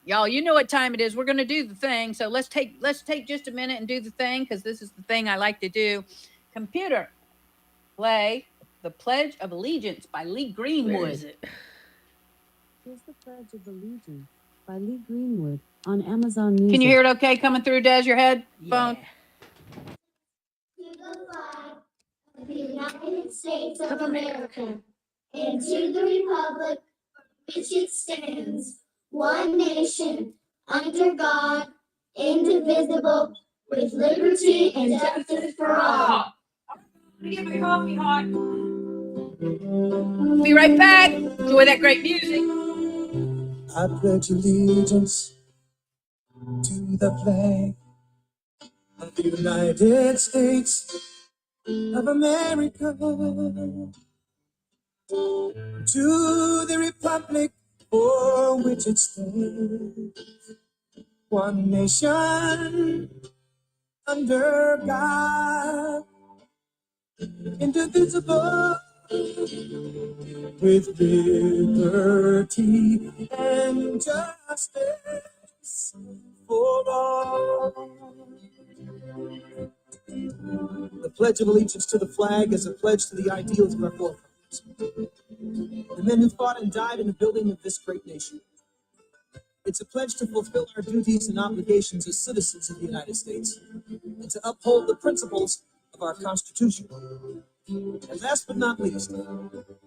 Y'all, you know what time it is. We're gonna do the thing. So let's take just a minute and do the thing, because this is the thing I like to do. Computer, play the Pledge of Allegiance by Lee Greenwood. Where is it? Here's the Pledge of Allegiance by Lee Greenwood on Amazon Music. Can you hear it okay coming through, Des, your headphone? Yeah. To the flag of the United States of America and to the republic for which it stands, one nation, under God, indivisible, with liberty and justice for all. Get my coffee hot. Be right back. Enjoy that great music. I pledge allegiance to the flag of the United States of America, to the republic for which it stands, one nation, under God, indivisible, with liberty and justice for all. The Pledge of Allegiance to the flag is a pledge to the ideals of our forefathers, the men who fought and died in the building of this great nation. It's a pledge to fulfill our duties and obligations as citizens of the United States and to uphold the principles of our Constitution. And last but not least,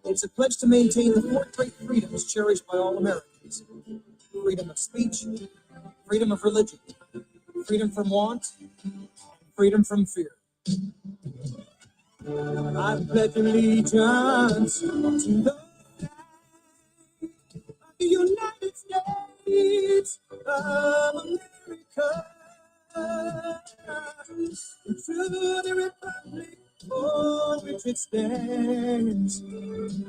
it's a pledge to maintain the four great freedoms cherished by all Americans: freedom of speech, freedom of religion, freedom from want, freedom from fear. I pledge allegiance to the United States of America, to the republic for which it stands,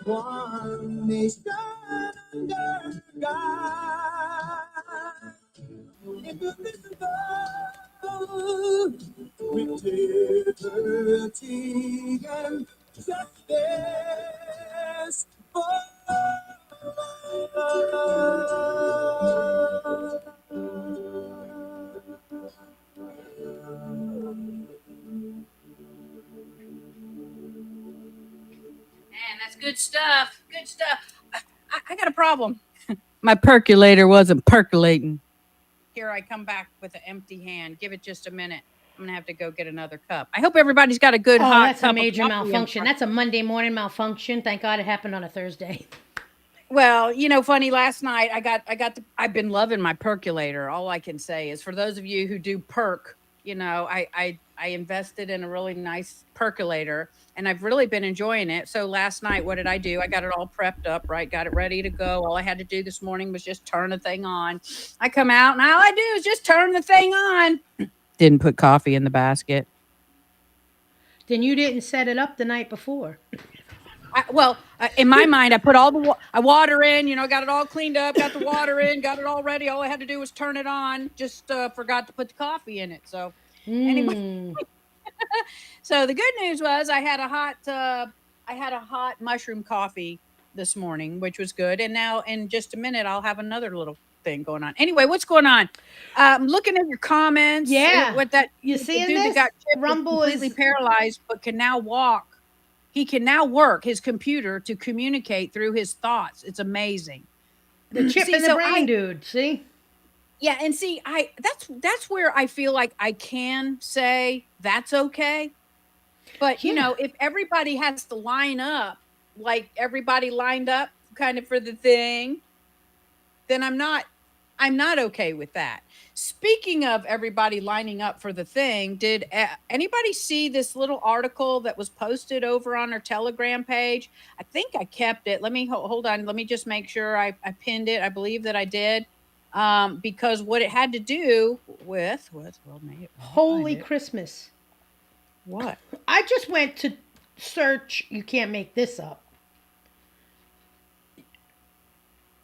one nation under God, indivisible, with liberty and justice for Man, that's good stuff. Good stuff. I got a problem. My percolator wasn't percolating. Here I come back with an empty hand. Give it just a minute. I'm gonna have to go get another cup. I hope everybody's got a good Oh, hot that's a cup major of coffee. malfunction. That's a Monday morning malfunction. Thank God it happened on a Thursday. Well, funny. Last night I've been loving my percolator. All I can say is, for those of you who do perk, I invested in a really nice percolator, and I've really been enjoying it. So last night, what did I do? I got it all prepped up, right? Got it ready to go. All I had to do this morning was just turn the thing on. I come out, and all I do is just turn the thing on. Didn't put coffee in the basket. Then you didn't set it up the night before. In my mind, I put all the water in, got it all cleaned up, got the water in, got it all ready. All I had to do was turn it on. Just forgot to put the coffee in it. So anyway, so the good news was I had a hot mushroom coffee this morning, which was good. And now in just a minute, I'll have another little thing going on. Anyway, what's going on? Looking at your comments. Yeah. What that You the seeing dude this? that got chipped was Rumble completely is paralyzed, but can now walk. He can now work his computer to communicate through his thoughts. It's amazing. the chip in the brain, dude. See? Yeah, and see, that's where I feel like I can say that's okay. But Yeah. if everybody has to line up, like everybody lined up kind of for the thing, then I'm not okay with that. Speaking of everybody lining up for the thing, did anybody see this little article that was posted over on our Telegram page? I think I kept it. Let me hold on. Let me just make sure I pinned it. I believe that I did. Because what it had to do with was, well, Holy Christmas. What? I just went to search, you can't make this up.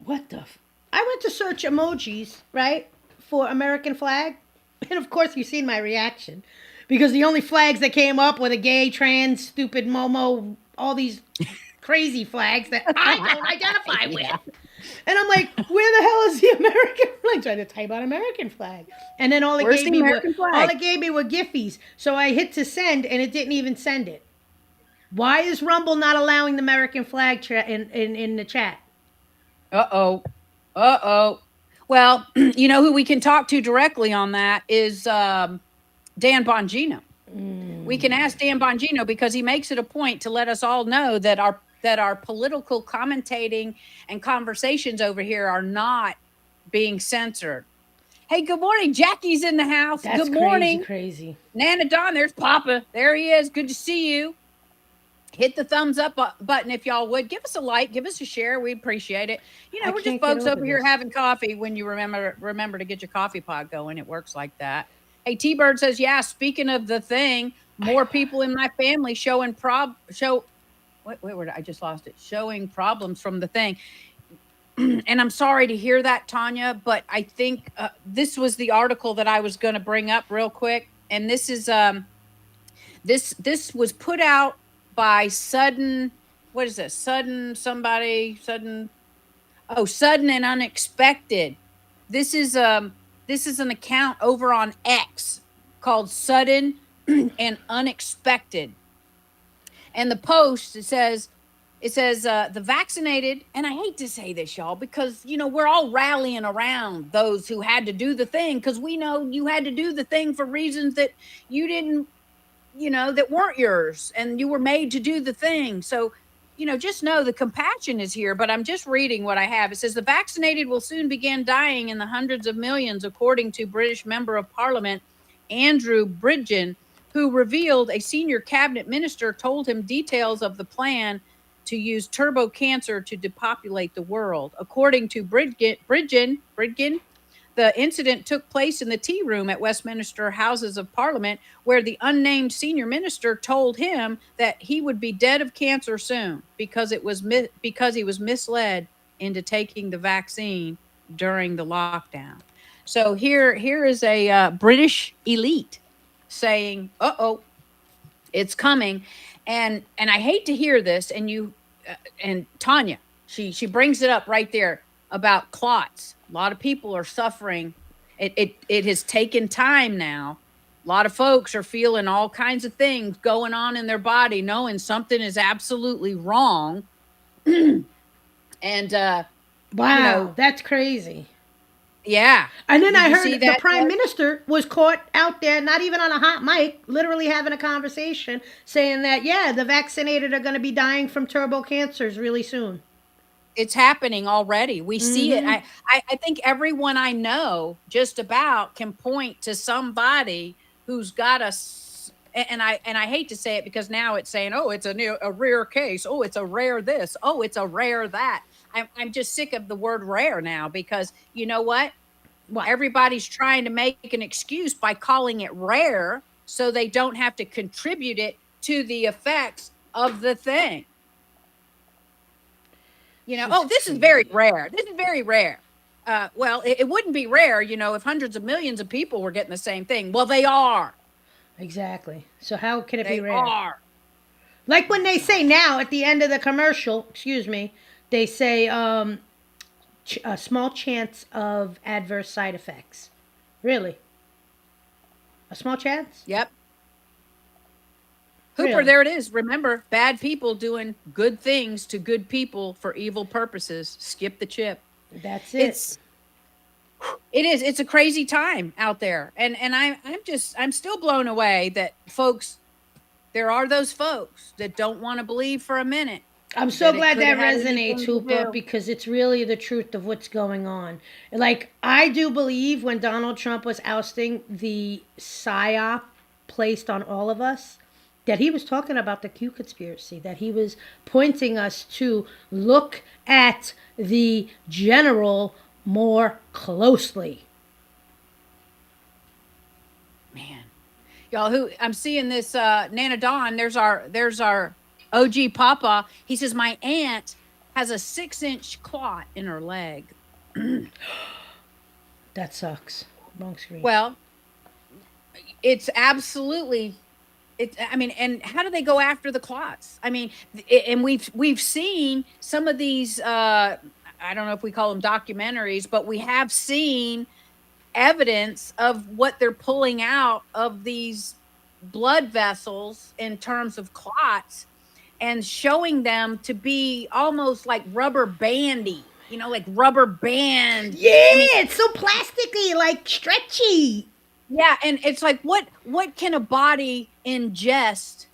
What the? I went to search emojis, right, for American flag, and of course you've seen my reaction, because the only flags that came up were the gay, trans, stupid, Momo, all these crazy flags that I don't identify Yeah. with. And I'm like, where the hell is the American flag? Trying to type out American flag, and then Where's the American all flag? it gave me were Giphies. So I hit to send, and it didn't even send it. Why is Rumble not allowing the American flag in the chat? Uh-oh. Uh-oh. Well, you know who we can talk to directly on that is Dan Bongino. We can ask Dan Bongino because he makes it a point to let us all know that our political commentating and conversations over here are not being censored. Hey, good morning. Jackie's in the house. That's Good crazy, morning. crazy. Nana Don, there's Papa. There he is. Good to see you. Hit the thumbs up button if y'all would. Give us a like, give us a share. We appreciate it. You I know, we're just can't get folks over over here this. having coffee when you remember to get your coffee pot going. It works like that. Hey, T-Bird says, yeah, speaking of the thing, more people in my family showing where I just lost it. Showing problems from the thing. And I'm sorry to hear that, Tanya, but I think this was the article that I was going to bring up real quick. And this is this was put out by Sudden. What is this? Sudden and Unexpected. This is an account over on X called Sudden and Unexpected. And the post it says the vaccinated, and I hate to say this, y'all, because we're all rallying around those who had to do the thing, because we know you had to do the thing for reasons that you didn't, that weren't yours, and you were made to do the thing. So, just know the compassion is here. But I'm just reading what I have. It says the vaccinated will soon begin dying in the hundreds of millions, according to British Member of Parliament Andrew Bridgen, who revealed a senior cabinet minister told him details of the plan to use turbo cancer to depopulate the world. According to Bridgen, the incident took place in the tea room at Westminster Houses of Parliament, where the unnamed senior minister told him that he would be dead of cancer soon because he was misled into taking the vaccine during the lockdown. So here is a British elite saying, "Uh-oh, it's coming," and I hate to hear this. And Tanya, she brings it up right there about clots. A lot of people are suffering. It has taken time now. A lot of folks are feeling all kinds of things going on in their body, knowing something is absolutely wrong. And Wow, that's crazy. yeah. And then Did I you see heard the that? prime minister was caught out there, not even on a hot mic, literally having a conversation, saying that, yeah, the vaccinated are going to be dying from turbo cancers really soon. It's happening already. We see it. Mm-hmm. I think everyone I know just about can point to somebody who's got and I hate to say it, because now it's saying, oh, it's a rare case. Oh, it's a rare this. Oh, it's a rare that. I'm just sick of the word rare now, because you know what? What? Everybody's trying to make an excuse by calling it rare so they don't have to contribute it to the effects of the thing. Oh, this is very rare. This is very rare. Well, it wouldn't be rare, if hundreds of millions of people were getting the same thing. Well, they are. Exactly. So how can it be They rare? are. Like when they say now at the end of the commercial, excuse me, they say a small chance of adverse side effects. Really? A small chance? Yep. Hooper, Really? there it is. Remember, bad people doing good things to good people for evil purposes. Skip the chip. That's it. It's a crazy time out there. And I'm still blown away that folks, there are those folks that don't want to believe for a minute. I'm so That it glad could that have resonates, anything to Hooper, do. because it's really the truth of what's going on. Like, I do believe when Donald Trump was ousting the PSYOP placed on all of us, that he was talking about the Q conspiracy, that he was pointing us to look at the general more closely. Man, y'all, who I'm seeing this Nana Dawn, there's our OG Papa. He says my aunt has a 6-inch clot in her leg. That sucks. Wrong screen. Well, it's absolutely I mean, and how do they go after the clots? I mean, and we've seen some of these I don't know if we call them documentaries, but we have seen evidence of what they're pulling out of these blood vessels in terms of clots, and showing them to be almost like rubber bandy, like rubber band. Yeah, I mean, it's so plasticky, like stretchy. yeah, and it's like what can a body ingest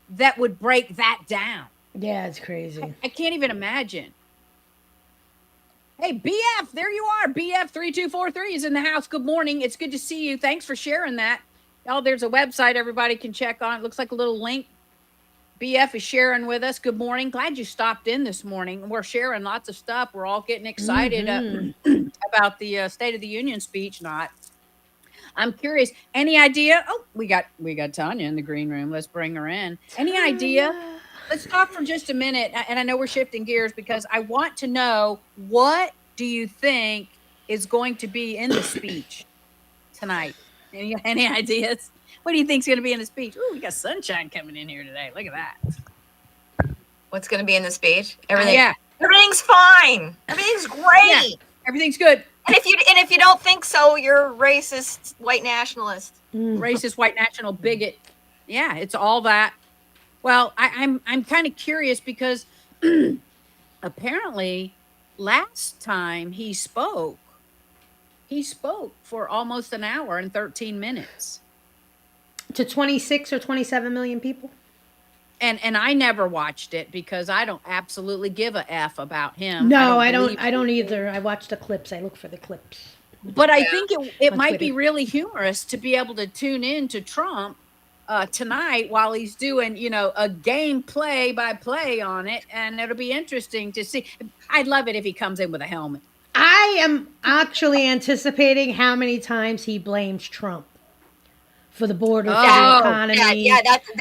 that would break that down? Yeah, it's crazy. I can't even imagine. Hey, BF, there you are. BF3243 is in the house. Good morning. It's good to see you. Thanks for sharing that. Oh, there's a website everybody can check on. It looks like a little link. BF is sharing with us. Good morning. Glad you stopped in this morning. We're sharing lots of stuff. We're all getting excited about the State of the Union speech. I'm curious. Any idea? Oh, we got Tanya in the green room. Let's bring her in. Any idea? Let's talk for just a minute. And I know we're shifting gears because I want to know, what do you think is going to be in the speech tonight? Any ideas? What do you think is going to be in the speech? Ooh, we got sunshine coming in here today. Look at that. What's going to be in the speech? Everything. Yeah. Everything's fine. Everything's great. Yeah. Everything's good. And if you don't think so, you're a racist white nationalist. Racist white national bigot. Yeah, it's all that. Well, I'm kind of curious because apparently last time he spoke for almost an hour and 13 minutes. To 26 or 27 million people? And I never watched it because I don't absolutely give a F about him. No, I don't either. I watch the clips. I look for the clips. But I think it On might be Twitter. really humorous to be able to tune in to Trump tonight while he's doing, a game play by play on it. And it'll be interesting to see. I'd love it if he comes in with a helmet. I am actually anticipating how many times he blames Trump for the border, for the economy.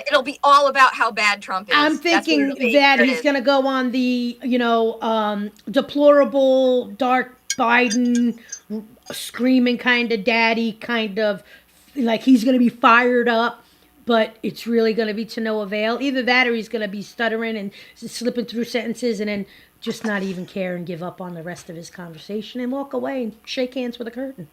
It'll be all about how bad Trump is. I'm thinking that he's going to go on the, deplorable, dark Biden, screaming kind of daddy, kind of like he's going to be fired up, but it's really going to be to no avail. Either that or he's going to be stuttering and slipping through sentences and then just not even care and give up on the rest of his conversation and walk away and shake hands with a curtain.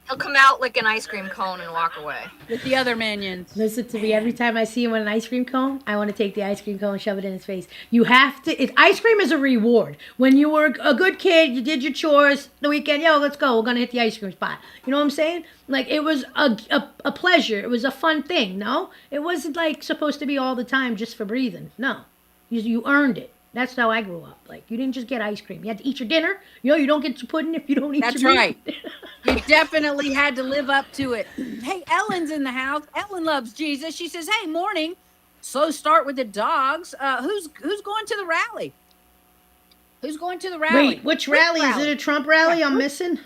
He'll come out like an ice cream cone and walk away. With the other minions. Listen to me. Every time I see him with an ice cream cone, I want to take the ice cream cone and shove it in his face. You have to. Ice cream is a reward. When you were a good kid, you did your chores the weekend. Yo, let's go. We're going to hit the ice cream spot. You know what I'm saying? Like, it was a pleasure. It was a fun thing, no? It wasn't, like, supposed to be all the time just for breathing. No. You earned it. That's how I grew up. Like, you didn't just get ice cream. You had to eat your dinner. You don't get your pudding if you don't eat That's your right. meat. You definitely had to live up to it. Hey, Ellen's in the house. Ellen loves Jesus. She says, hey, morning. Slow start with the dogs. Who's going to the rally? Who's going to the rally? Wait, which rally? Is it a Trump rally I'm missing?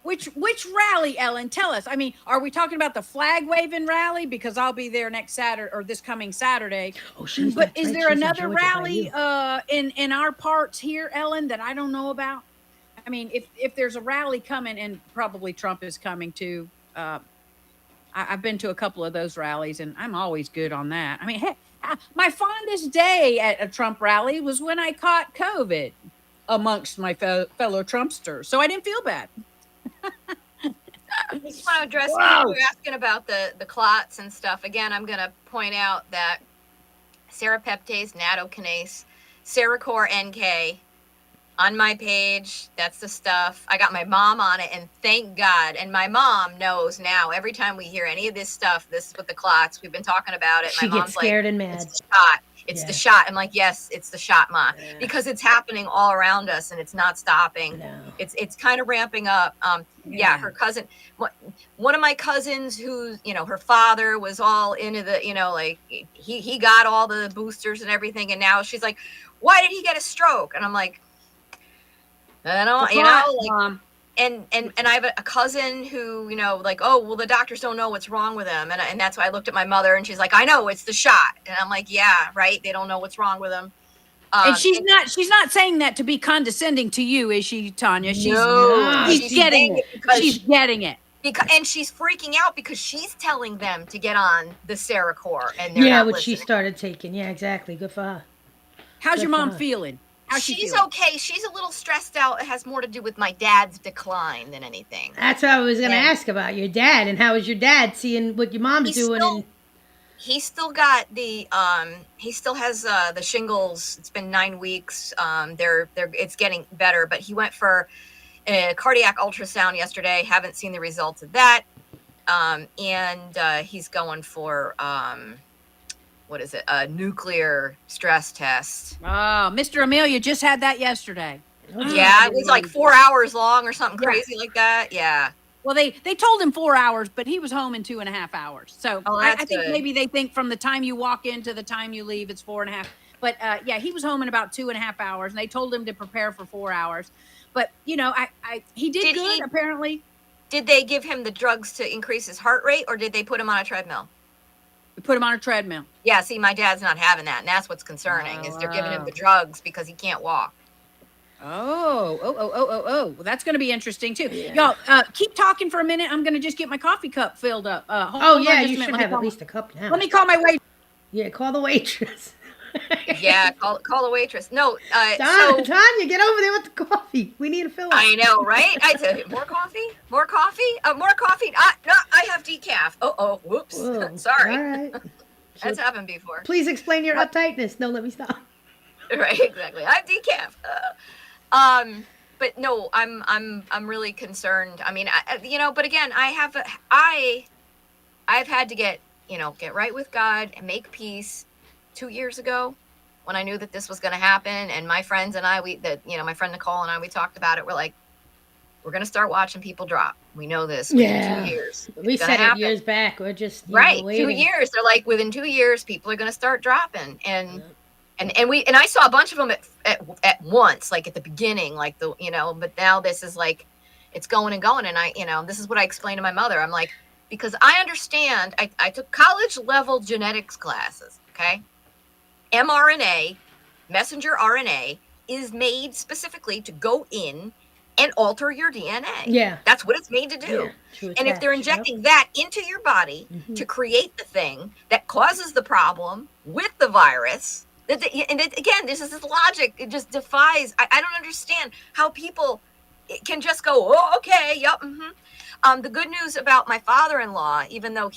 Which rally, Ellen? Tell us. I mean, are we talking about the flag waving rally? Because I'll be there next Saturday or this coming Saturday. Oh, she's But that's is right. there She's in another Georgia by rally you. in our parts here, Ellen, that I don't know about? I mean, if there's a rally coming, and probably Trump is coming too. I've been to a couple of those rallies, and I'm always good on that. I mean, hey, my fondest day at a Trump rally was when I caught COVID amongst my fellow Trumpsters, so I didn't feel bad. I just want to address you were asking about the clots and stuff. Again, I'm going to point out that serrapeptase, nattokinase, Sericor NK on my page. That's the stuff. I got my mom on it, and thank God. And my mom knows now. Every time we hear any of this stuff, this is with the clots. We've been talking about it. She My gets mom's scared like, and mad. It's the shot. It's Yeah. the shot. I'm like, yes, it's the shot, Ma, Yeah. because it's happening all around us and it's not stopping. No. It's kind of ramping up. Yeah, her cousin, one of my cousins who, her father was all into the, like he got all the boosters and everything. And now she's like, why did he get a stroke? And I'm like, I don't, like, and I have a cousin who, like, oh, well, the doctors don't know what's wrong with him. And that's why I looked at my mother and she's like, I know, it's the shot. And I'm like, yeah, right. They don't know what's wrong with him. And she's not saying that to be condescending to you, is she, Tanya? No, She's getting saying it. because She's getting it. and she's freaking out because she's telling them to get on the Saracor and they're Yeah, not what she listening. started taking. Yeah, exactly. Good for her. How's Good your for mom her. feeling? How's she She's feeling? okay. She's a little stressed out. It has more to do with my dad's decline than anything. That's what I was gonna And ask about your dad and how is your dad seeing what your mom's he's doing still he's still got the he still has the shingles. It's been 9 weeks. They're it's getting better, but he went for a cardiac ultrasound yesterday. Haven't seen the results of that. And he's going for what is it? A nuclear stress test. Oh, Mr. Amelia just had that yesterday. Yeah, it was like 4 hours long or something Yeah. crazy like that. Yeah. Well, they told him 4 hours, but he was home in 2.5 hours. So Oh, I that's think good. maybe they think from the time you walk in to the time you leave, it's 4.5. But yeah, he was home in about 2.5 hours, and they told him to prepare for 4 hours. But he did Did good he- apparently. Did they give him the drugs to increase his heart rate, or did they put him on a treadmill? We put him on a treadmill. Yeah, see, my dad's not having that, and that's what's concerning, is they're giving him the drugs because he can't walk. Oh. Well, that's going to be interesting too. Y'all, keep talking for a minute. I'm going to just get my coffee cup filled up. Hold on yeah, just you a minute. should Let me have call at least a cup now. Let me call my wait. Yeah, call the waitress. Yeah, call a waitress. No, Tanya, get over there with the coffee. We need a fill up. I know, right? I said, more coffee? More coffee? More coffee? No, I have decaf. Whoops. Whoa, Sorry. All right. That's happened before. Please explain your uptightness. No, let me stop. Right, exactly. I have decaf. But no, I'm really concerned. I mean, but again, I've had to get right with God and make peace 2 years ago when I knew that this was going to happen. And my friends and I, my friend Nicole and I, we talked about it. We're like, we're going to start watching people drop. We know this within 2 years. We It's said gonna it years back. We're just right. 2 waiting. years. They're like, within 2 years, people are going to start dropping. And I saw a bunch of them at once, like at the beginning, like but now this is like, it's going and going. And this is what I explained to my mother. I'm like, because I understand, I took college level genetics classes. Okay. mRNA, messenger RNA, is made specifically to go in and alter your DNA. Yeah. That's what it's made to do. Yeah, and if they're injecting that into your body to create the thing that causes the problem with the virus, again, this is this logic. It just defies. I don't understand how people can just go, oh, okay, yep. The good news about my father-in-law, even though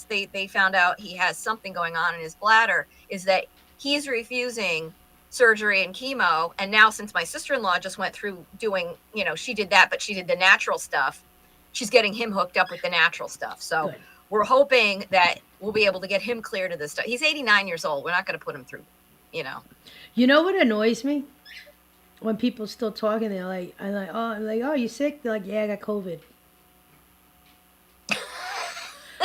they found out he has something going on in his bladder, is that he's refusing surgery and chemo. And now, since my sister-in-law just went through doing, she did that, but she did the natural stuff. She's getting him hooked up with the natural stuff. So Good. We're hoping that we'll be able to get him clear to this stuff. He's 89 years old. We're not going to put him through, You know what annoys me? When people still talking, they're like, oh, you sick? They're like, yeah, I got COVID.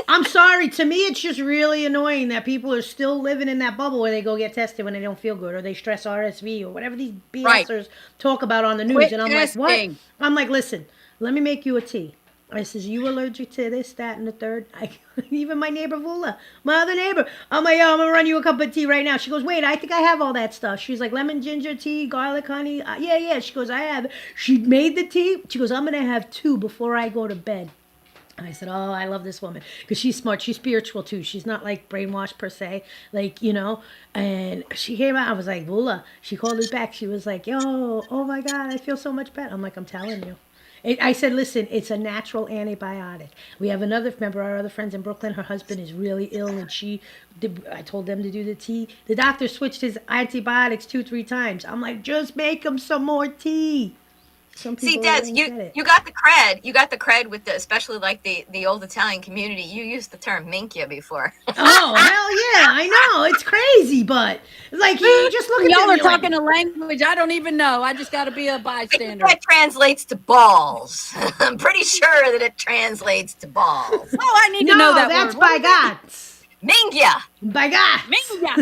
I'm sorry. To me, it's just really annoying that people are still living in that bubble where they go get tested when they don't feel good or they stress RSV or whatever these BSers talk about on the news. Quit And I'm testing. like, what? I'm like, listen, let me make you a tea. I says, you allergic to this, that, and the third? Even my neighbor, Vula, my other neighbor. I'm like, yo, I'm going to run you a cup of tea right now. She goes, wait, I think I have all that stuff. She's like, lemon, ginger tea, garlic, honey. Yeah. She goes, I have. She made the tea. She goes, I'm going to have 2 before I go to bed. I said, oh, I love this woman because she's smart. She's spiritual too. She's not like brainwashed per se, and she came out. I was like, Vula. She called us back. She was like, yo, oh my God, I feel so much better. I'm like, I'm telling you. I said, listen, it's a natural antibiotic. We have remember our other friends in Brooklyn, her husband is really ill and I told them to do the tea. The doctor switched his antibiotics 2-3 times. I'm like, just make him some more tea. See, Des, you got the cred. You got the cred with especially like the old Italian community. You used the term minchia before. Oh, hell yeah. I know. It's crazy, but like, you just look at Y'all are me talking a language I don't even know. I just got to be a bystander. That translates to balls. I'm pretty sure that it translates to balls. Oh, I need to know that that's word. by God. Mingia. By God. Mingia.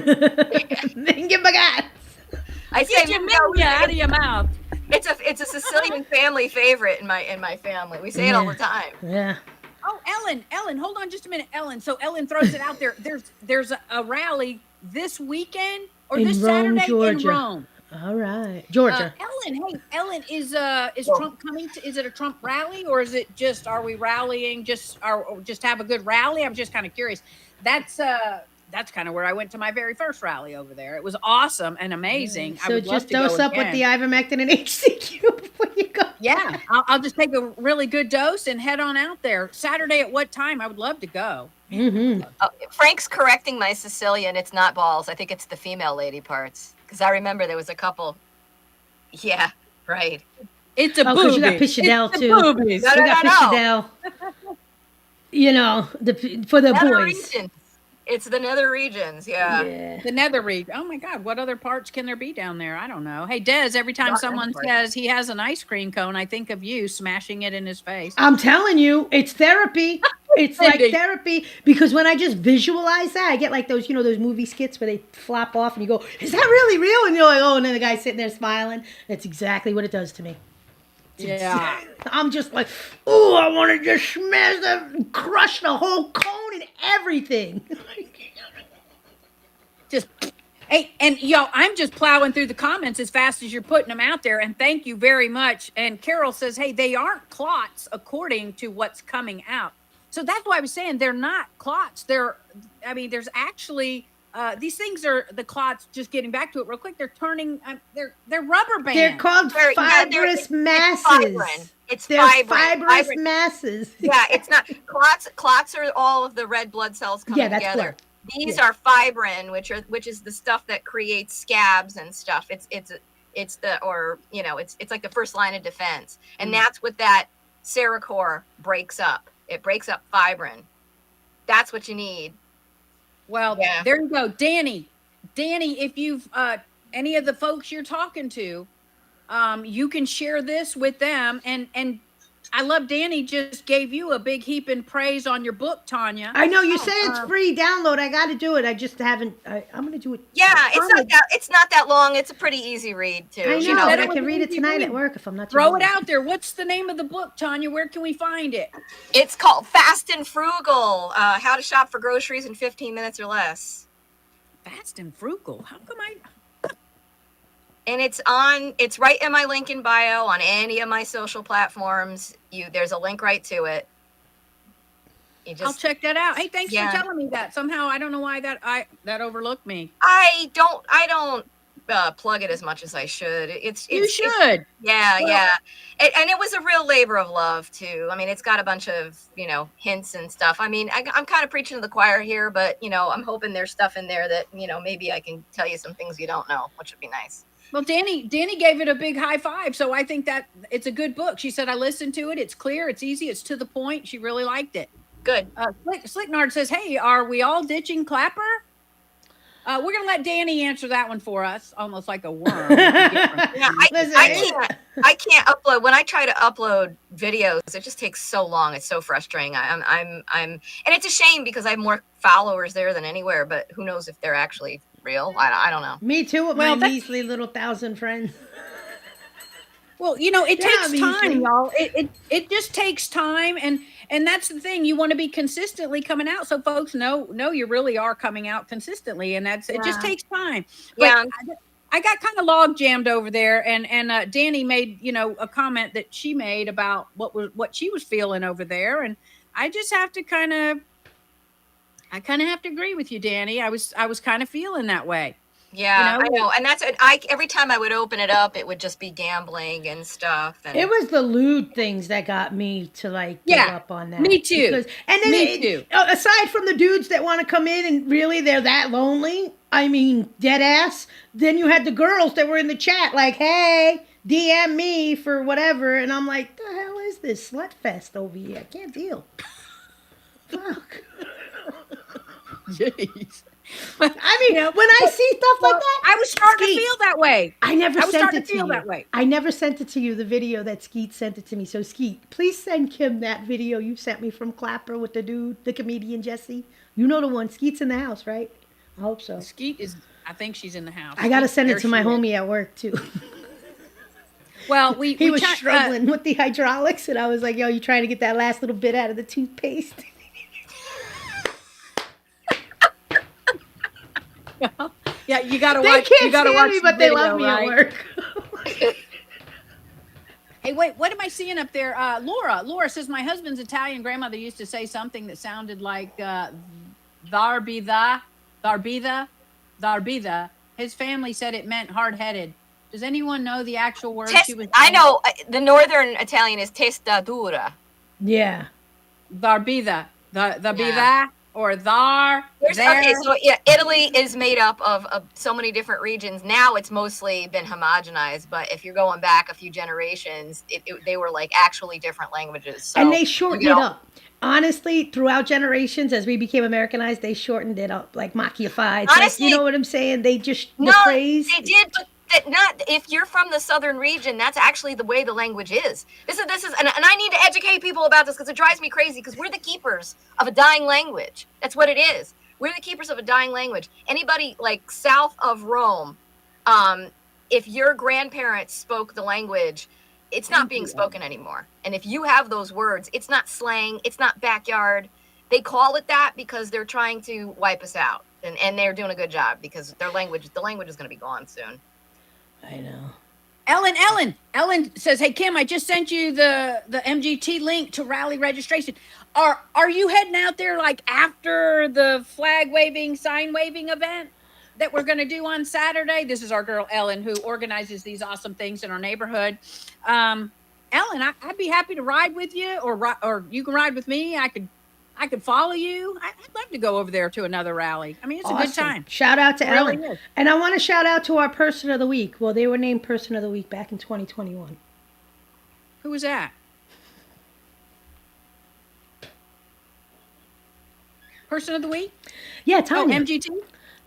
Mingia by God. I say Get your mingia out of your mouth. It's a Sicilian family favorite in my family. We say it all the time. Yeah. Oh, Ellen, hold on just a minute, Ellen. So Ellen throws it out there. There's a rally this weekend or In this Rome, Saturday Georgia. in Rome. All right. Georgia. Ellen, hey, Ellen, is Trump coming to? Is it a Trump rally, or is it just? Are we rallying? Or just have a good rally? I'm just kind of curious. That's kind of where I went to my very first rally over there. It was awesome and amazing. I So would love just to go dose up with again. the ivermectin and HCQ before you go. Yeah, I'll just take a really good dose and head on out there. Saturday at what time? I would love to go. Mm-hmm. Frank's correcting my Sicilian. It's not balls. I think it's the female lady parts. Because I remember there was a couple. Yeah, right. It's a Oh, booby. because you got Pichadel It's the too. boobies. No, You no, got no, Pichadel. You know, for the Nether boys. regions. It's the nether regions. Yeah. Yeah. The nether region. Oh my God, what other parts can there be down there? I don't know. Hey, Des, every time Not someone nether parts. says he has an ice cream cone, I think of you smashing it in his face. I'm telling you, it's therapy. It's like Cindy. therapy because when I just visualize that, I get like those, those movie skits where they flop off and you go, "Is that really real?" And you're like, "Oh," and then the guy's sitting there smiling. That's exactly what it does to me. Yeah. I'm just like, "Oh, I want to just smash that, crush the whole cone and everything." Just hey, and yo, I'm just plowing through the comments as fast as you're putting them out there, and thank you very much. And Carol says, "Hey, they aren't clots according to what's coming out." So that's why I was saying they're not clots. There's actually these things are the clots. Just getting back to it real quick, they're turning. They're rubber bands. They're called fibrous masses. They're fibrous masses. Yeah, it's not clots. Clots are all of the red blood cells coming that's together. correct. These are fibrin, which is the stuff that creates scabs and stuff. It's like the first line of defense, and that's what that Cerecore breaks up. It breaks up fibrin. That's what you need. Well, there you go, Danny. Danny, if you've any of the folks you're talking to, you can share this with them. And I love Danny just gave you a big heap in praise on your book, Tanya. I know you say it's free download. I got to do it. I just haven't. I'm gonna do it. Yeah, it's not that long. It's a pretty easy read too. I know, but I can read it tonight at work if I'm not. Throw it out there. What's the name of the book, Tanya? Where can we find it? It's called Fast and Frugal: How to Shop for Groceries in 15 Minutes or Less. Fast and Frugal. How come I? And it's right in my link in bio on any of my social platforms. There's a link right to it. I'll check that out. Hey, thanks for telling me that. Somehow I don't know why that overlooked me. I don't plug it as much as I should. You should. Yeah. And it was a real labor of love too. I mean, it's got a bunch of hints and stuff. I mean, I'm kind of preaching to the choir here, but I'm hoping there's stuff in there that maybe I can tell you some things you don't know, which would be nice. Well, Danny gave it a big high five, so I think that it's a good book. She said, I listened to it. It's clear. It's easy. It's to the point. She really liked it. Good. Slicknard says, hey, are we all ditching Clapper? We're going to let Danny answer that one for us, almost like a worm. I can't upload. When I try to upload videos, it just takes so long. It's so frustrating. And it's a shame because I have more followers there than anywhere, but who knows if they're actually real? I don't know. Me too with my measly little 1,000 friends. Well, it takes time, y'all. It just takes time, and that's the thing. You want to be consistently coming out, so folks know you really are coming out consistently, and it just takes time. But I got kind of log jammed over there, and Danny made a comment that she made about what she was feeling over there, and I just have to kind of have to agree with you, Danny. I was kind of feeling that way. Yeah, I know. And that's every time I would open it up, it would just be gambling and stuff. And it was the lewd things that got me to give up on that. Me too. Too. Aside from the dudes that want to come in and really they're that lonely, I mean, dead ass. Then you had the girls that were in the chat like, hey, DM me for whatever. And I'm like, the hell is this slut fest over here? I can't deal. Fuck. Jeez. I mean, when I see stuff like that, I was starting to feel that way. I never sent it to you. That way. I never sent it to you, the video that Skeet sent it to me. So, Skeet, please send Kim that video you sent me from Clapper with the dude, the comedian Jesse. You know the one. Skeet's in the house, right? I hope so. Skeet is, I think she's in the house. I got to send it to my homie at work, too. Well, he was struggling with the hydraulics, and I was like, yo, you trying to get that last little bit out of the toothpaste? Yeah, you gotta They watch. You can't gotta stand watch me, the but they video, love me right? at work. Hey, wait, what am I seeing up there? Laura says my husband's Italian grandmother used to say something that sounded like "tharbida, tharbida, tharbida." His family said it meant hard-headed. Does anyone know the actual word she was I saying? know the northern Italian is testa dura. Yeah. Tharbida, the be Yeah. that or thar Okay, there. so yeah, Italy is made up of so many different regions. Now it's mostly been homogenized, but if you're going back a few generations, they were like actually different languages. And So they you shortened get it all, up. Honestly, throughout generations, as we became Americanized, they shortened it up, like Machiafied. Like, you honestly, know what I'm saying? They just, the no, phrase. they did, but that not if you're from the southern region, that's actually the way the language is. This is and I need to educate people about this because it drives me crazy because we're the keepers of a dying language. That's what it is. We're the keepers of a dying language. Anybody like south of Rome, um, if your grandparents spoke the language, it's not being spoken anymore. And if you have those words, it's not slang, it's not backyard. They call it that because they're trying to wipe us out. And they're doing a good job because the language is going to be gone soon. I know. Ellen says, "Hey Kim, I just sent you the MGT link to rally registration. Are you heading out there like after the flag waving, sign waving event that we're going to do on Saturday?" This is our girl Ellen who organizes these awesome things in our neighborhood. Ellen, I'd be happy to ride with you, or you can ride with me. I could follow you. I'd love to go over there to another rally. I mean, it's a good Awesome. time. Shout out to It really Ellen. is. And I want to shout out to our person of the week. Well, they were named person of the week back in 2021. Who was that? Person of the week? Yeah, Oh, Tanya. MGT?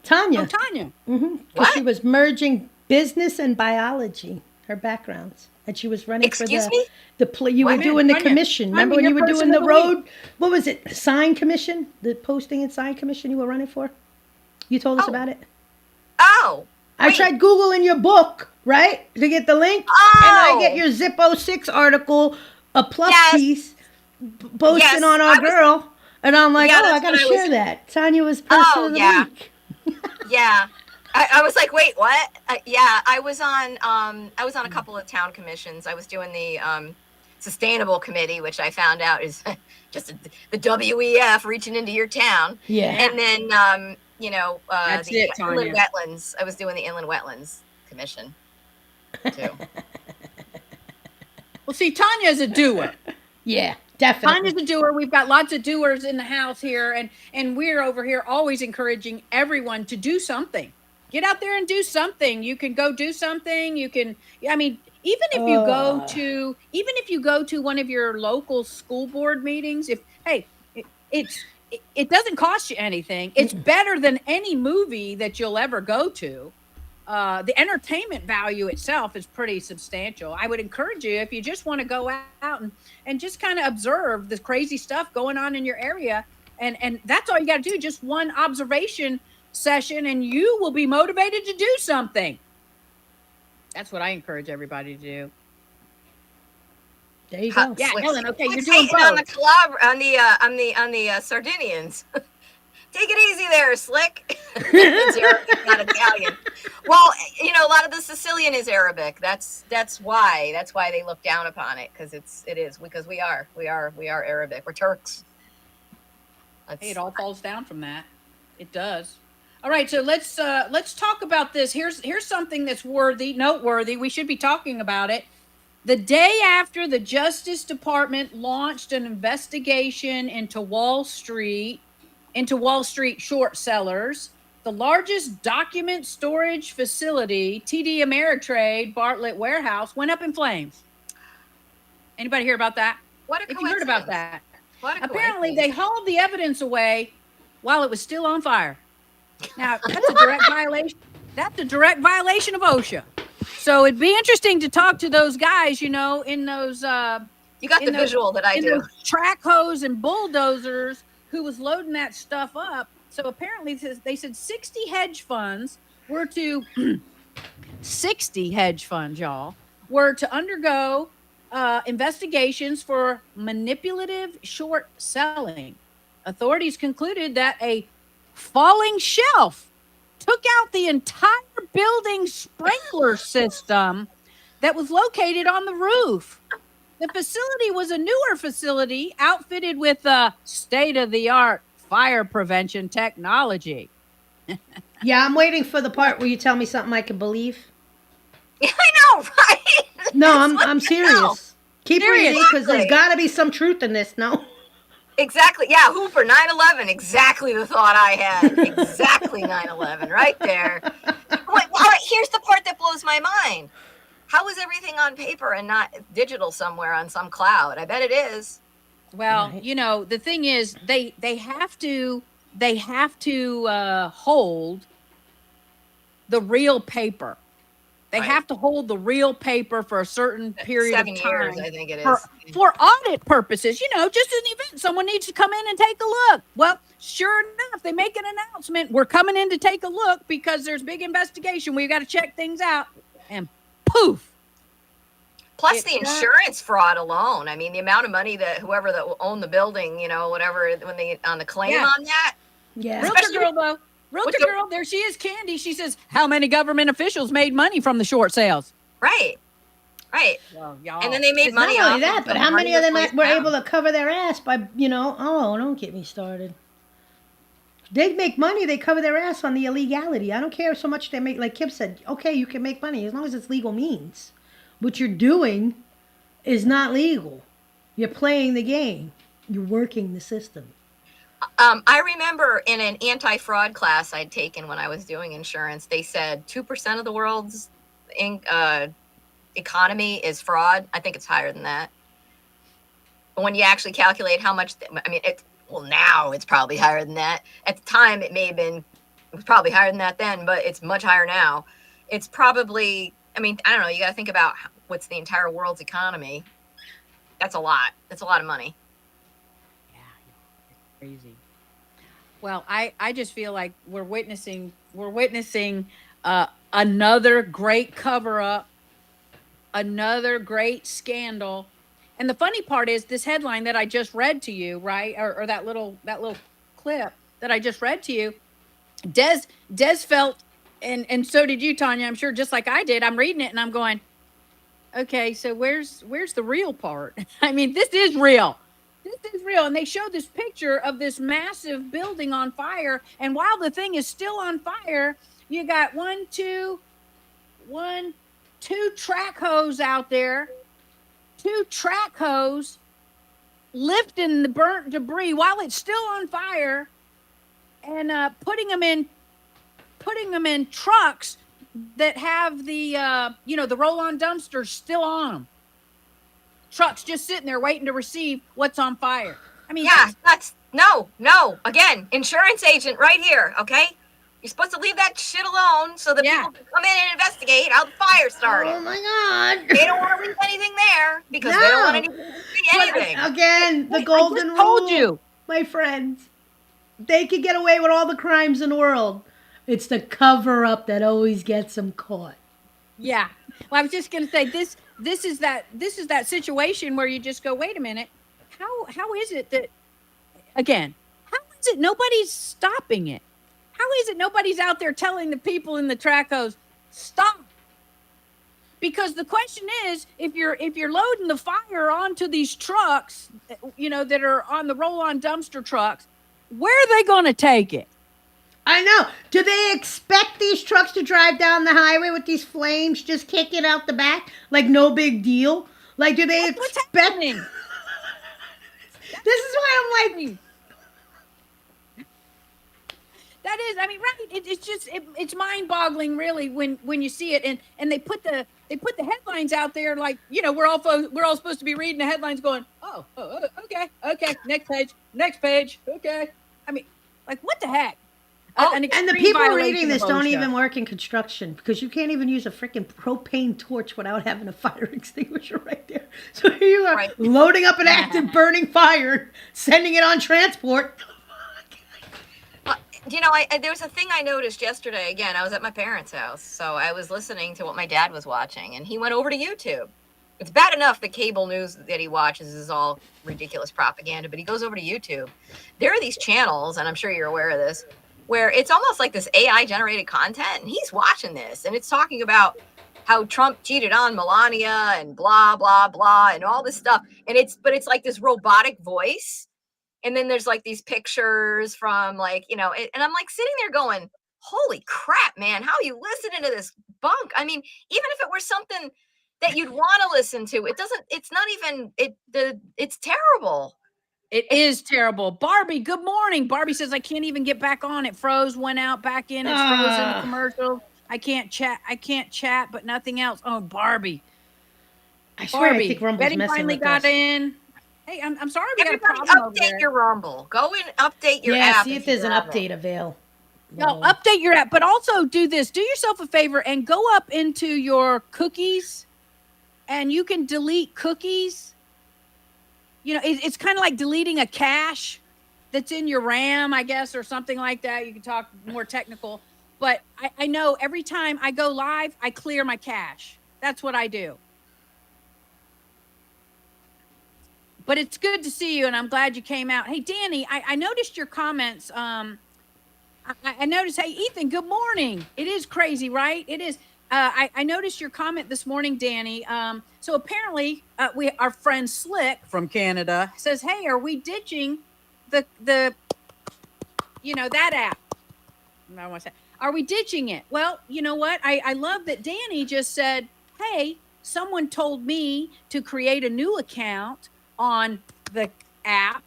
Tanya. Oh, Tanya. Because she was merging business and biology, her backgrounds. And she was running for Excuse me? you were Wait a minute, doing the Tanya. commission. Remember Tanya, when you you're were doing person the of the week. road? What was it? Sign commission? The posting and sign commission you were running for? You told us Oh. about it? Oh. I wait. tried Googling your book, right? To get the link. And I get Oh. your Zippo 6 article, a plus Yes. piece, posting Yes, on our I was- girl. And I'm like, Yeah, oh, I that's got to what I was- share that. Tanya was person of the yeah. week. Yeah. I was like, wait, what? Yeah, I was on a couple of town commissions. I was doing the sustainable committee, which I found out is just the WEF reaching into your town. Yeah. And then That's the it, inland Tanya. wetlands. I was doing the inland wetlands commission too. Well, see, Tanya's a doer. Yeah, definitely. Tanya's a doer. We've got lots of doers in the house here, and we're over here always encouraging everyone to do something. Get out there and do something. You can go do something. You can, I mean, even if you go to one of your local school board meetings, it doesn't cost you anything. It's better than any movie that you'll ever go to. The entertainment value itself is pretty substantial. I would encourage you, if you just want to go out and just kind of observe the crazy stuff going on in your area, and that's all you got to do, just one observation session, and you will be motivated to do something. That's what I encourage everybody to do. There you go. Yeah, Slick- Ellen, okay, you're Slick's doing hating on the both. on the Sardinians. Take it easy there, Slick. It's not Italian. Well, a lot of the Sicilian is Arabic. That's why they look down upon it, because it is because we are Arabic. We're Turks. Hey, it all falls down from that. It does. All right, so let's talk about this. Here's something that's noteworthy. We should be talking about it. The day after the Justice Department launched an investigation into Wall Street short sellers, the largest document storage facility, TD Ameritrade Bartlett Warehouse, went up in flames. Anybody hear about that? What a If you heard about coincidence. that. What a Apparently, coincidence. they hauled the evidence away while it was still on fire. Now, that's a direct violation. That's a direct violation of OSHA. So it'd be interesting to talk to those guys, in those You got the visual that I do. those track hose and bulldozers who was loading that stuff up. So apparently they said 60 hedge funds, y'all, were to undergo investigations for manipulative short selling. Authorities concluded that a falling shelf took out the entire building sprinkler system that was located on the roof. The facility was a newer facility outfitted with state-of-the-art fire prevention technology. Yeah, I'm waiting for the part where you tell me something I can believe. I know, right? No, It's I'm like, I'm no. serious. Keep Serious. reading because there's Exactly. got to be some truth in this. No. Exactly. Yeah, Hooper, 9/11, exactly the thought I had. Exactly 9/11, right there. Wait, all right, here's the part that blows my mind. How is everything on paper and not digital somewhere on some cloud? I bet it is. Well, Right. you know, the thing is they have to hold the real paper. They Right. have to hold the real paper for a certain period of 7 years, time I think it for is. for audit purposes. You know, just in the event someone needs to come in and take a look. Well, sure enough, they make an announcement. We're coming in to take a look because there's big investigation. We've got to check things out. And poof. Plus It the does. insurance fraud alone. I mean, the amount of money that whoever that owned the building, whatever, when they on the claim Yeah. on that. Yeah. Realtor Especially girl, though. Realtor the- girl, there she is, Candy. She says, how many government officials made money from the short sales? Right. Right. Well, y'all. And then they made It's money Not off only that, but of how many of them running the were place able down. to cover their ass by, oh, don't get me started. They make money, they cover their ass on the illegality. I don't care so much they make, like Kip said, okay, you can make money as long as it's legal means. What you're doing is not legal. You're playing the game. You're working the system. I remember in an anti-fraud class I'd taken when I was doing insurance, they said 2% of the world's economy is fraud. I think it's higher than that. But when you actually calculate how much, now it's probably higher than that. At the time, it was probably higher than that then, but it's much higher now. It's probably, I don't know, you got to think about what's the entire world's economy. That's a lot. That's a lot of money. Yeah, it's crazy. Well, I just feel like we're witnessing another great cover up, another great scandal. And the funny part is this headline that I just read to you, right? Or that little clip that I just read to you. Des felt, and so did you, Tanya, I'm sure, just like I did. I'm reading it and I'm going, okay, so where's the real part? I mean, this is real. This is real. And they show this picture of this massive building on fire. And while the thing is still on fire, you got two track hose out there, two track hose lifting the burnt debris while it's still on fire and putting them in trucks that have the the roll-on dumpsters still on them. Trucks just sitting there waiting to receive what's on fire. I mean, Yeah, that's no. Again, insurance agent right here. Okay, you're supposed to leave that shit alone so that Yeah. people can come in and investigate how the fire started. Oh my God. They don't want to leave anything there because they don't want anyone to see anything. Again, the I golden just told rule, you. my friends. They could get away with all the crimes in the world. It's the cover up that always gets them caught. Yeah. Well, I was just gonna say this is that situation where you just go, wait a minute, how is it that again, how is it nobody's stopping it? How is it nobody's out there telling the people in the track hose, stop? Because the question is, if you're loading the fire onto these trucks, that are on the roll-on dumpster trucks, where are they gonna take it? I know. Do they expect these trucks to drive down the highway with these flames just kicking out the back like no big deal? Like, do they What's expect? happening? This is why I'm like, That is, I mean, right? It's just it's mind-boggling, really, when you see it, and they put the headlines out there like we're all supposed to be reading the headlines, going, okay, next page, okay. I mean, like what the heck? An and the extreme people violation reading of this don't OSHA. even work in construction because you can't even use a freaking propane torch without having a fire extinguisher right there. So here you are Right. loading up an active burning fire, sending it on transport. There was a thing I noticed yesterday. Again, I was at my parents' house, so I was listening to what my dad was watching, and he went over to YouTube. It's bad enough the cable news that he watches is all ridiculous propaganda, but he goes over to YouTube. There are these channels, and I'm sure you're aware of this, where it's almost like this AI generated content, and he's watching this, and it's talking about how Trump cheated on Melania and blah blah blah and all this stuff, and it's like this robotic voice, and then there's like these pictures from like, and I'm like sitting there going, holy crap, man, how are you listening to this bunk? I mean, even if it were something that you'd want to listen to, it's not even it's terrible. It is terrible. Barbie, good morning. Barbie says, I can't even get back on. It froze, went out, back in. It's frozen. The commercial. I can't chat, but nothing else. Oh, Barbie. I swear, Barbie. I think Rumble's Betty messing finally with got us. in. Hey, I'm sorry we Everybody got a problem over update there. your Rumble. Go and update your Yeah, app. see if there's an update available. No, update your app, but also do this. Do yourself a favor and go up into your cookies, and you can delete cookies. It's kind of like deleting a cache that's in your RAM, I guess, or something like that. You can talk more technical, but I know every time I go live, I clear my cache. That's what I do. But it's good to see you, and I'm glad you came out. Hey, Danny, I noticed your comments. I noticed, hey, Ethan, good morning. It is crazy, right? It is. I noticed your comment this morning, Danny. So apparently, our friend Slick from Canada says, "Hey, are we ditching the that app?" I want to say, are we ditching it? Well, you know what? I love that Danny just said, "Hey, someone told me to create a new account on the app."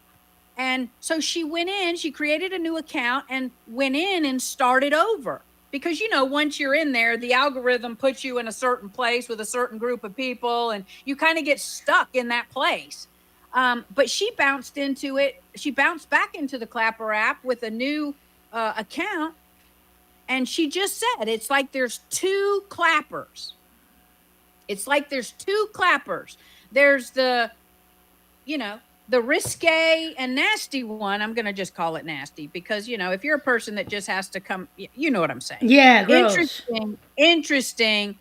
And so she went in, she created a new account and went in and started over. Because, once you're in there, the algorithm puts you in a certain place with a certain group of people, and you kind of get stuck in that place. But she bounced into it. She bounced back into the Clapper app with a new account. And she just said, it's like there's two clappers. It's like there's two clappers. There's the risque and nasty one. I'm going to just call it nasty because, if you're a person that just has to come, you know what I'm saying? Yeah, gross. Interesting.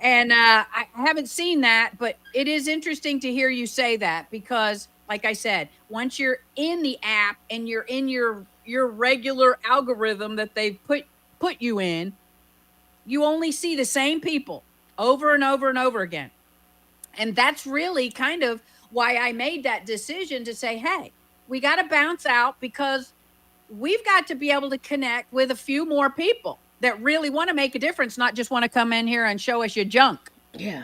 And I haven't seen that, but it is interesting to hear you say that because, like I said, once you're in the app and you're in your regular algorithm that they've put you in, you only see the same people over and over and over again. And that's really kind of why I made that decision to say, hey, we got to bounce out because we've got to be able to connect with a few more people that really want to make a difference, not just want to come in here and show us your junk. Yeah.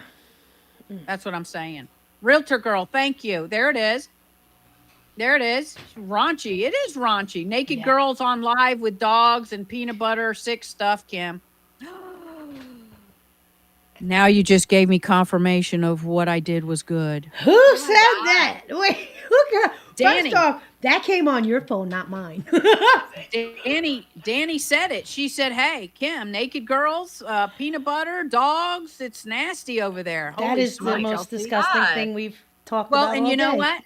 That's what I'm saying. Realtor girl, thank you. There it is. There it is. Raunchy. It is raunchy. Naked girls on live with dogs and peanut butter, sick stuff, Kim. Now you just gave me confirmation of what I did was good. Who said that? Wait, Danny. First off, that came on your phone, not mine. Danny said it. She said, hey, Kim, naked girls, peanut butter, dogs. It's nasty over there. That is the most disgusting thing we've talked about. Well, and you know what?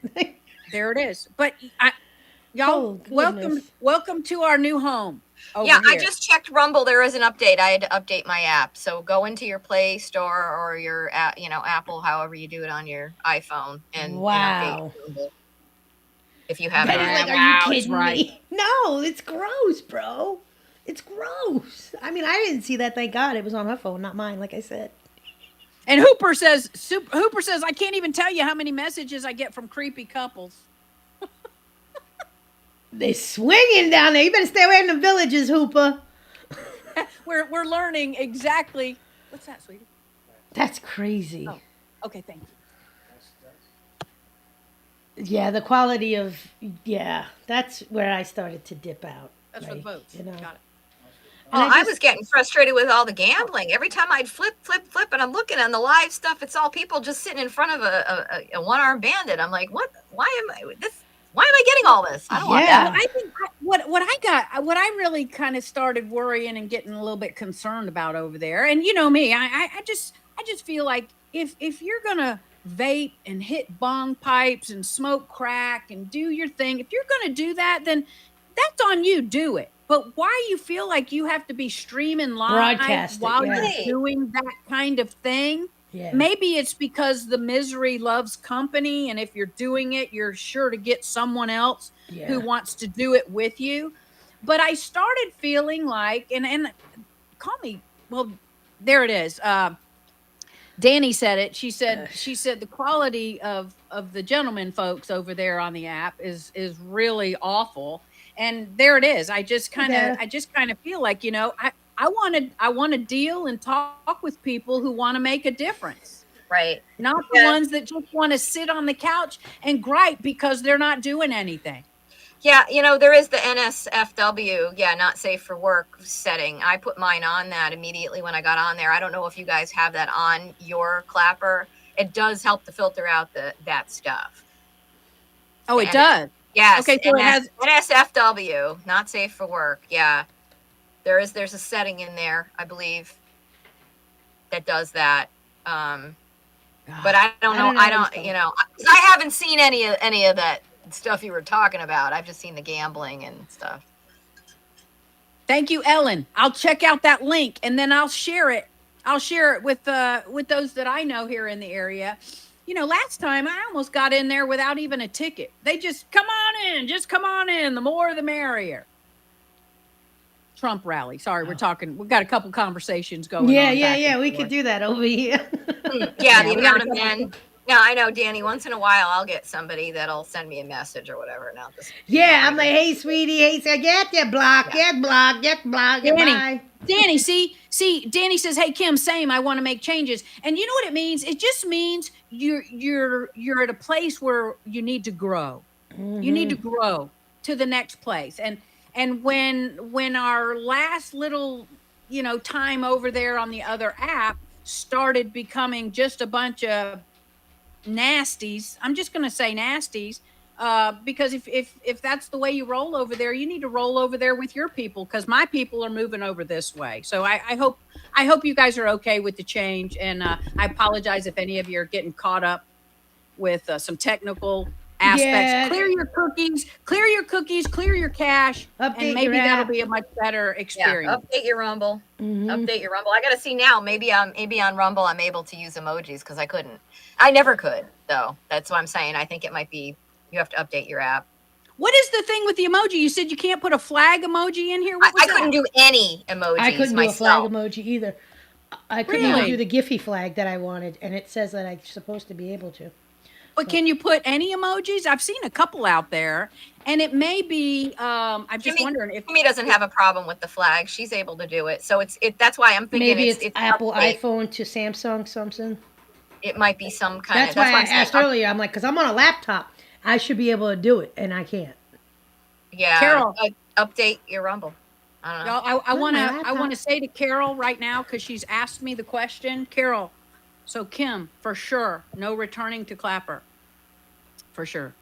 There it is. But y'all, welcome to our new home. Yeah, I just checked Rumble. There is an update. I had to update my app. So go into your Play Store or your Apple, however you do it on your iPhone, and update Rumble. If you have it, are you kidding me? No, it's gross, bro. It's gross. I mean, I didn't see that. Thank God, it was on her phone, not mine. Like I said. And Hooper says, I can't even tell you how many messages I get from creepy couples. They swinging down there. You better stay away from the villages, Hooper. We're learning exactly. What's that, sweetie? That's crazy. Oh, okay, thank you. Yeah, the quality of that's where I started to dip out. That's for the votes. Got it. Well, I was getting frustrated with all the gambling. Every time I'd flip, and I'm looking on the live stuff, it's all people just sitting in front of a one-armed bandit. I'm like, what? Why am I getting all this? I don't want that. I think what I really kind of started worrying and getting a little bit concerned about over there, and you know me, I just feel like if you're gonna vape and hit bong pipes and smoke crack and do your thing, if you're gonna do that, then that's on you. Do it. But why you feel like you have to be streaming live while you're doing that kind of thing? Yeah. Maybe it's because the misery loves company, and if you're doing it, you're sure to get someone else who wants to do it with you. but I started feeling like, and call me, well, there it is. Danny said it. She said the quality of the gentleman folks over there on the app is really awful. And there it is. Hey, Dad. I just kind of feel like, I want to deal and talk with people who want to make a difference. Right. Not the Yeah. ones that just want to sit on the couch and gripe because they're not doing anything. Yeah, there is the NSFW, not safe for work setting. I put mine on that immediately when I got on there. I don't know if you guys have that on your clapper. It does help to filter out that stuff. Oh, it does. Yes. Okay, so it has NSFW, not safe for work. Yeah. There's a setting in there, I believe, that does that. But I don't know. I don't, 'cause I haven't seen any of that stuff you were talking about. I've just seen the gambling and stuff. Thank you, Ellen. I'll check out that link and then I'll share it. I'll share it with those that I know here in the area. Last time I almost got in there without even a ticket. They just come on in. The more the merrier. Trump rally. Sorry, we've got a couple conversations going Yeah, on. yeah. We could do that over here. Yeah, the amount of men. Yeah, I know, Danny. Once in a while, I'll get somebody that'll send me a message or whatever. Now this. Yeah, I'm like, hey, sweetie, hey, so get blocked, get blocked, Danny, Danny, see, Danny says, "Hey, Kim, same. I want to make changes." And you know what it means? It just means you're at a place where you need to grow. Mm-hmm. You need to grow to the next place. And when our last little time over there on the other app started becoming just a bunch of nasties, I'm just going to say nasties, because if that's the way you roll over there, you need to roll over there with your people, because my people are moving over this way. So I hope you guys are okay with the change, and I apologize if any of you are getting caught up with some technical aspects. Yeah. Clear your cookies, clear your cache, Update and maybe your that'll app. be a much better experience. Update your Rumble. Mm-hmm. Update your Rumble. I got to see now. Maybe on Rumble I'm able to use emojis, because I never could though. That's what I'm saying. I think it might be you have to update your app. What is the thing with the emoji? You said you can't put a flag emoji in here. I couldn't do any emojis I couldn't myself. do a flag emoji either. I couldn't even do the Giphy flag that I wanted, and it says that I'm supposed to be able to. But can you put any emojis? I've seen a couple out there, and it may be. I'm just wondering if Kimmy doesn't have a problem with the flag. She's able to do it, so that's why I'm thinking maybe it's Apple update. iPhone to Samsung something. It might be some kind That's why I asked earlier. I'm like, because I'm on a laptop, I should be able to do it, and I can't. Yeah, Carol, update your Rumble. I don't know. I want to say to Carol right now, because she's asked me the question. Carol, so Kim, for sure, no returning to Clapper. For sure.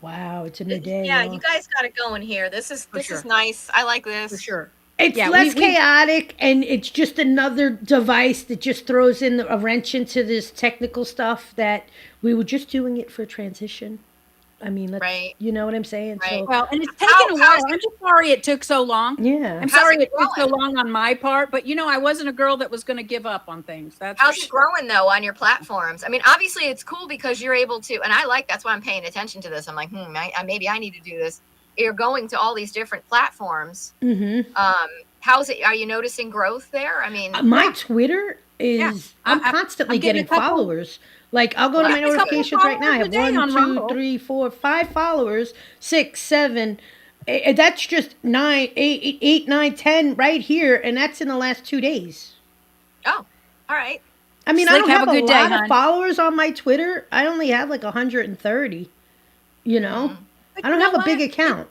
Wow, it's a new day. Yeah, y'all. you guys got it going here. This is sure. nice. I like this. For sure. It's less chaotic, and it's just another device that just throws in a wrench into this technical stuff that we were just doing it for transition. I mean, right. You know what I'm saying? Right. So, well, and it's taken a while. I'm just sorry it took so long. Yeah. I'm sorry it took so long on my part, but I wasn't a girl that was going to give up on things. How's it growing though on your platforms? I mean, obviously it's cool because you're able to, and that's why I'm paying attention to this. I'm like, maybe I need to do this. You're going to all these different platforms. Mm-hmm. How's it? Are you noticing growth there? I mean, my Twitter is, I'm constantly getting followers. Like, I'll go to my notifications right now. I have 1, 2, 3, 4, 5 followers, 6, 7. That's just 9, 8, 9, 10 right here, and that's in the last 2 days. Oh, all right. I mean, I don't have a lot of followers on my Twitter. I only have like 130. I don't have a big account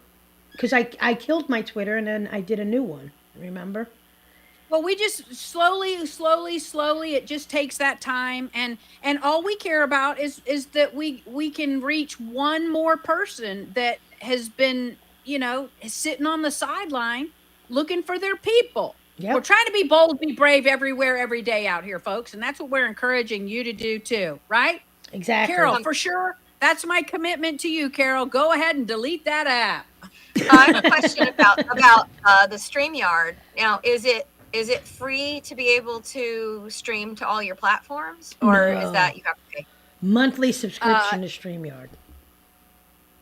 because I killed my Twitter and then I did a new one. Remember? Well, we just slowly, it just takes that time, and all we care about is that we can reach one more person that has been, sitting on the sideline looking for their people. Yep. We're trying to be bold, be brave everywhere, every day out here, folks, and that's what we're encouraging you to do too, right? Exactly. Carol, for sure, that's my commitment to you, Carol. Go ahead and delete that app. I have a question about the StreamYard. Now, is it free to be able to stream to all your platforms, or is that you have to pay? Monthly subscription to StreamYard.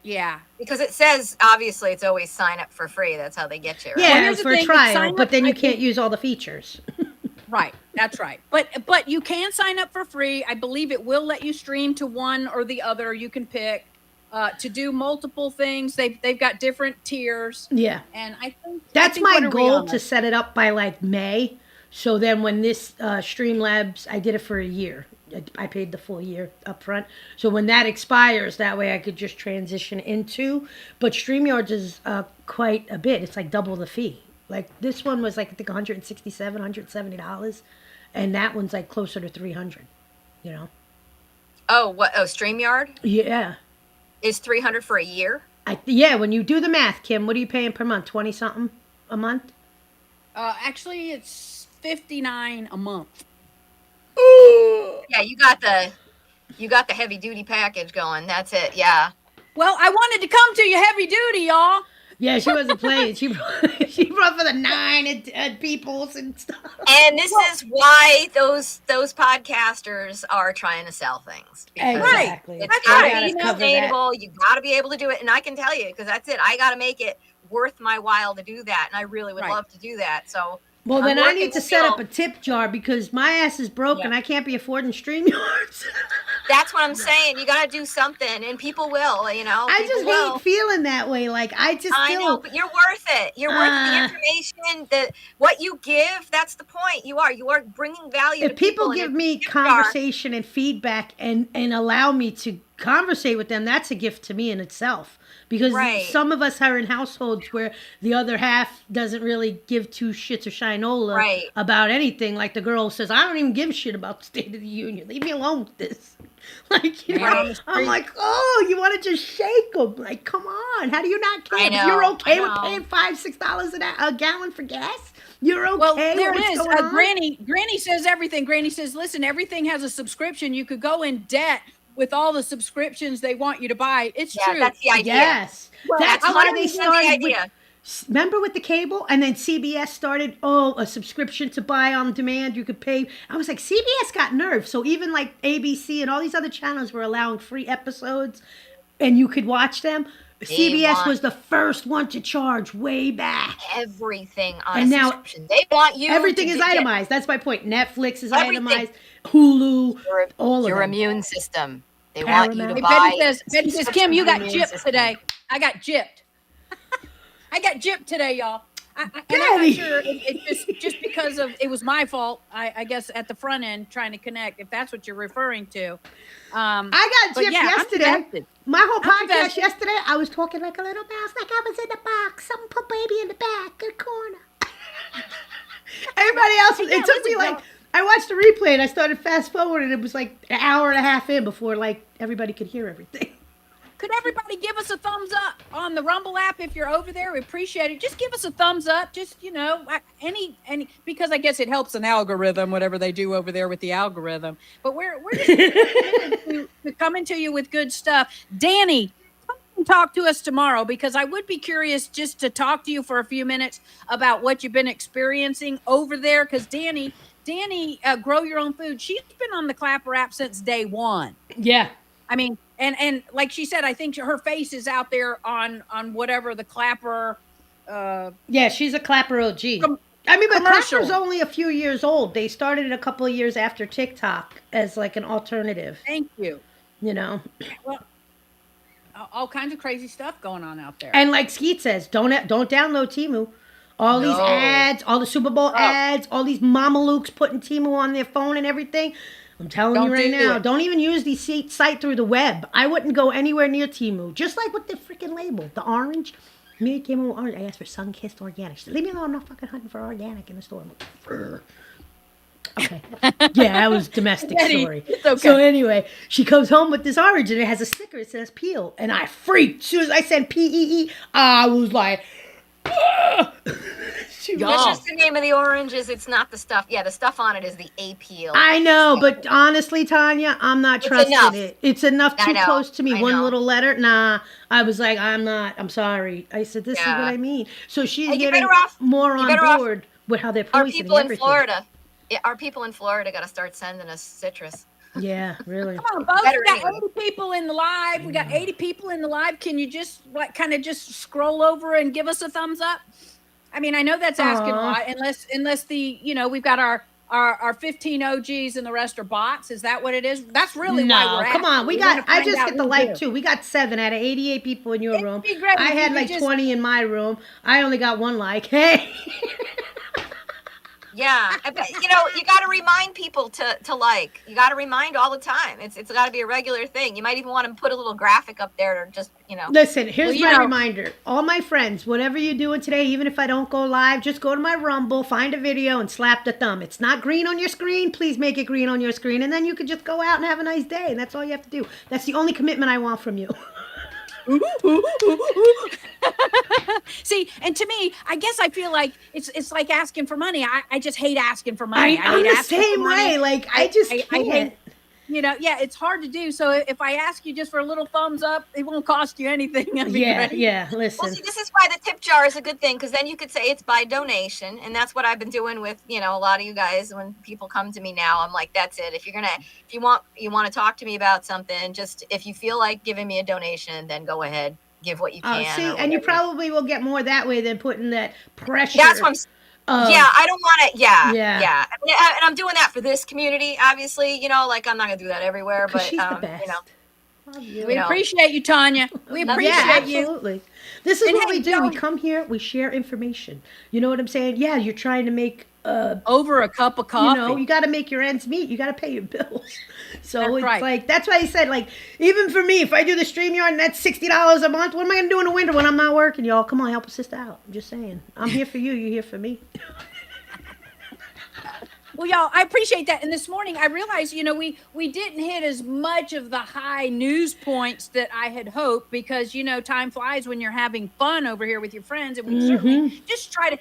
Yeah. Because it says obviously it's always sign up for free. That's how they get you, right? Yeah, here's the for a thing, trial, sign but up, then I you can't think- use all the features. Right, that's right. But you can sign up for free. I believe it will let you stream to one or the other. You can pick to do multiple things. They've got different tiers, Yeah. and I think That's what my are we goal on? to set it up by like May. So then when this Streamlabs, I did it for a year. I paid the full year up front. So when that expires, that way I could just transition into. But StreamYards is quite a bit. It's like double the fee. Like this one was like I think $167, $170, and that one's like closer to 300. You know? Oh, what? Oh, StreamYard Yeah. is 300 for a year. Yeah. When you do the math, Kim, what are you paying per month? 20 something a month. Actually, it's $59 a month. Yeah, you got the heavy duty package going. That's it. Yeah. Well, I wanted to come to you heavy duty, y'all. Yeah, she wasn't playing. She brought for the 9 and peoples and stuff. And this is why those podcasters are trying to sell things. Because Exactly. It's That's got right. to be You know, sustainable. You got to be able to do it. And I can tell you, because that's it. I got to make it worth my while to do that. And I really would Right. love to do that. So Well, I'm then I working need to with set Bill. up a tip jar because my ass is broke and I can't be affording StreamYards. That's what I'm saying. You got to do something, and people will. You know, I people just will. hate feeling that way. Like I just I feel. know, but you're worth it. You're worth it. The information, what you give. That's the point. You are bringing value. If to people and give it's a me gift jar. conversation and feedback and allow me to conversate with them, that's a gift to me in itself. Because Right. some of us are in households where the other half doesn't really give two shits or shinola Right. about anything. Like the girl says, I don't even give a shit about the State of the Union. Leave me alone with this. Like, you Man know, on the I'm street. like, oh, you want to just shake them? Like, come on. How do you not care? I If you're know, okay I with know. paying $5-6 a gallon for gas, you're okay. Well, there with it what's is. going on? Granny says everything. Granny says, listen, everything has a subscription. You could go in debt with all the subscriptions they want you to buy. It's Yeah, true. that's the idea. Yes. Well, That's I why wanna they be- That's the started with. idea. Remember with the cable, and then CBS started. Oh, a subscription to buy on demand. You could pay. I was like, CBS got nerve. So even like ABC and all these other channels were allowing free episodes, and you could watch them. CBS want- was the first one to charge way back. Everything on And a now subscription. They want you. Everything to is get itemized. That's my point. Netflix is Everything. itemized. Hulu, Your, all of your them. immune system. They want you to Paramount. Hey, buy. Betty says, Kim, you got gypped today. I got gypped. I got gypped today, y'all. And I'm Betty. not sure it's just because of it was my fault. I guess at the front end trying to connect, if that's what you're referring to. I got But gypped yeah, I'm yesterday. invested. My whole I'm podcast invested. yesterday, I was talking like a little mouse, like I was in the box. Someone put baby in the back, in the corner. Everybody else, Yeah, it took me listen, like, I watched the replay and I started fast forward and it was like an hour and a half in before like everybody could hear everything. Could everybody give us a thumbs up on the Rumble app if you're over there? We appreciate it. Just give us a thumbs up. Just, any because I guess it helps an algorithm, whatever they do over there with the algorithm. But we're just coming to you with good stuff. Danny, come and talk to us tomorrow because I would be curious just to talk to you for a few minutes about what you've been experiencing over there. Because Danny, Grow Your Own Food, she's been on the Clapper app since day one. Yeah. I mean, and like she said, I think her face is out there on whatever the Clapper. Yeah, she's a Clapper OG. Com- I mean, but commercial. Clapper's only a few years old. They started it a couple of years after TikTok as like an alternative, Thank you. you know? Well, all kinds of crazy stuff going on out there. And like Skeet says, don't download Temu. All these No. ads, all the Super Bowl ads, all these mamalukes putting Temu on their phone and everything. I'm telling Don't you right do now, it. don't even use the site through the web. I wouldn't go anywhere near Temu. Just like with the freaking label, the orange. Me came with orange. I asked for sun-kissed organic. She said, leave me alone. I'm not fucking hunting for organic in the store. I'm like, "Brr." Okay. Yeah, that was domestic Betty, story. it's okay. So anyway, she comes home with this orange and it has a sticker. It says peel. And I freaked. As soon as I said PEE, I was like, "Ugh." She was- Which is the name of the oranges. It's not the stuff. Yeah, the stuff on it is the A peel. I know, but honestly, Tanya, I'm not It's trusting enough. it. It's enough I too know, close to me. I One know. little letter. Nah. I was like, I'm sorry. I said, this is Yeah. what I mean. So she's Hey, you're getting better off- more you're on better off- board with how they're Our poisoning people in everything. Florida. Yeah, our people in Florida got to start sending us citrus. Yeah, really. Come on, folks. Better We got anyway. 80 people in the live. We got 80 people in the live. Can you just kind of just scroll over and give us a thumbs up? I mean, I know that's asking a Aw. lot, unless the we've got our 15 OGs and the rest are bots. Is that what it is? That's really why No, we're come on. asking. We We want got, to I find just out get the who's like who. too. We got 7 out of 88 people in your It'd room. be great I if you had could like just 20 in my room. I only got 1 like. Hey. Yeah, but you got to remind people to like. You got to remind all the time. It's got to be a regular thing. You might even want to put a little graphic up there to just Listen, here's you my know- reminder. All my friends, whatever you're doing today, even if I don't go live, just go to my Rumble, find a video, and slap the thumb. It's not green on your screen. Please make it green on your screen. And then you can just go out and have a nice day. And that's all you have to do. That's the only commitment I want from you. See, and to me, I guess I feel like it's like asking for money. I just hate asking for money. I I'm hate the asking for same money. way. Like, I just I can't. hate, yeah, it's hard to do. So if I ask you just for a little thumbs up, it won't cost you anything. That'd be Yeah, great. yeah, Well, listen. see, this is why the tip jar is a good thing, because then you could say it's by donation, and that's what I've been doing with a lot of you guys. When people come to me now, I'm like, that's it. If you want to talk to me about something, just if you feel like giving me a donation, then go ahead, give what you Oh, can. see, or and you whatever. probably will get more that way than putting that pressure. That's what I'm. Yeah, I don't want to. Yeah, Yeah. yeah, and I'm doing that for this community, obviously. Like I'm not gonna do that everywhere, Because but she's the best. Love you. We appreciate you, Tanya. We Love appreciate Yeah, you. absolutely. This is And what hey, we do. We y'all- come here, we share information. You know what I'm saying? Yeah, you're trying to make Over a cup of coffee. you got to make your ends meet. You got to pay your bills. So That's it's right. like, that's why I said, like, even for me, if I do the StreamYard and that's $60 a month, what am I going to do in the winter when I'm not working, y'all? Come on, help a sister out. I'm just saying. I'm here for you. You're here for me. Well, y'all, I appreciate that. And this morning, I realized, we didn't hit as much of the high news points that I had hoped because, time flies when you're having fun over here with your friends, and we certainly just try to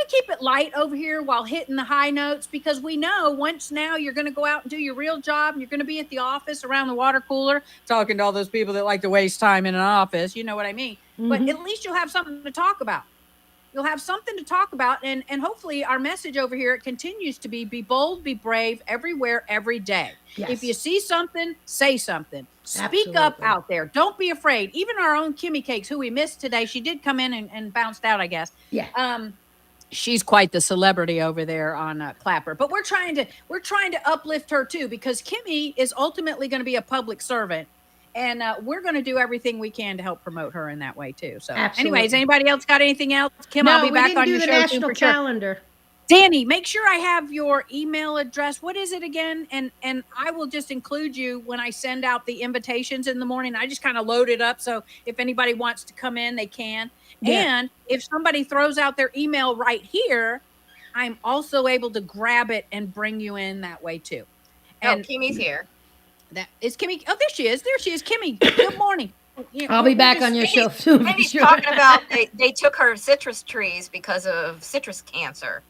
keep it light over here while hitting the high notes, because we know once now you're going to go out and do your real job, and you're going to be at the office around the water cooler talking to all those people that like to waste time in an office. You know what I mean? But at least you'll have something to talk about. You'll have something to talk about, and hopefully our message over here continues to be bold, be brave, everywhere, every day. Yes. If you see something, say something. Speak up Absolutely. out there. Don't be afraid. Even our own Kimmy Cakes, who we missed today, she did come in and bounced out, I guess. Yeah. She's quite the celebrity over there on Clapper. But we're trying to uplift her too, because Kimmy is ultimately going to be a public servant. And we're going to do everything we can to help promote her in that way too. So, Absolutely. anyways, anybody else got anything else? Kim, No, I'll be we back didn't on do your the show soon national for sure. calendar. Danny, make sure I have your email address. What is it again? And I will just include you when I send out the invitations in the morning. I just kind of load it up, so if anybody wants to come in, they can. Yeah. And if somebody throws out their email right here, I'm also able to grab it and bring you in that way too. And Kimmy's here. that is Kimmy. Oh, there she is. There she is. Kimmy, good morning. I'll be back on your show soon. Mindy's talking about they took her citrus trees because of citrus cancer.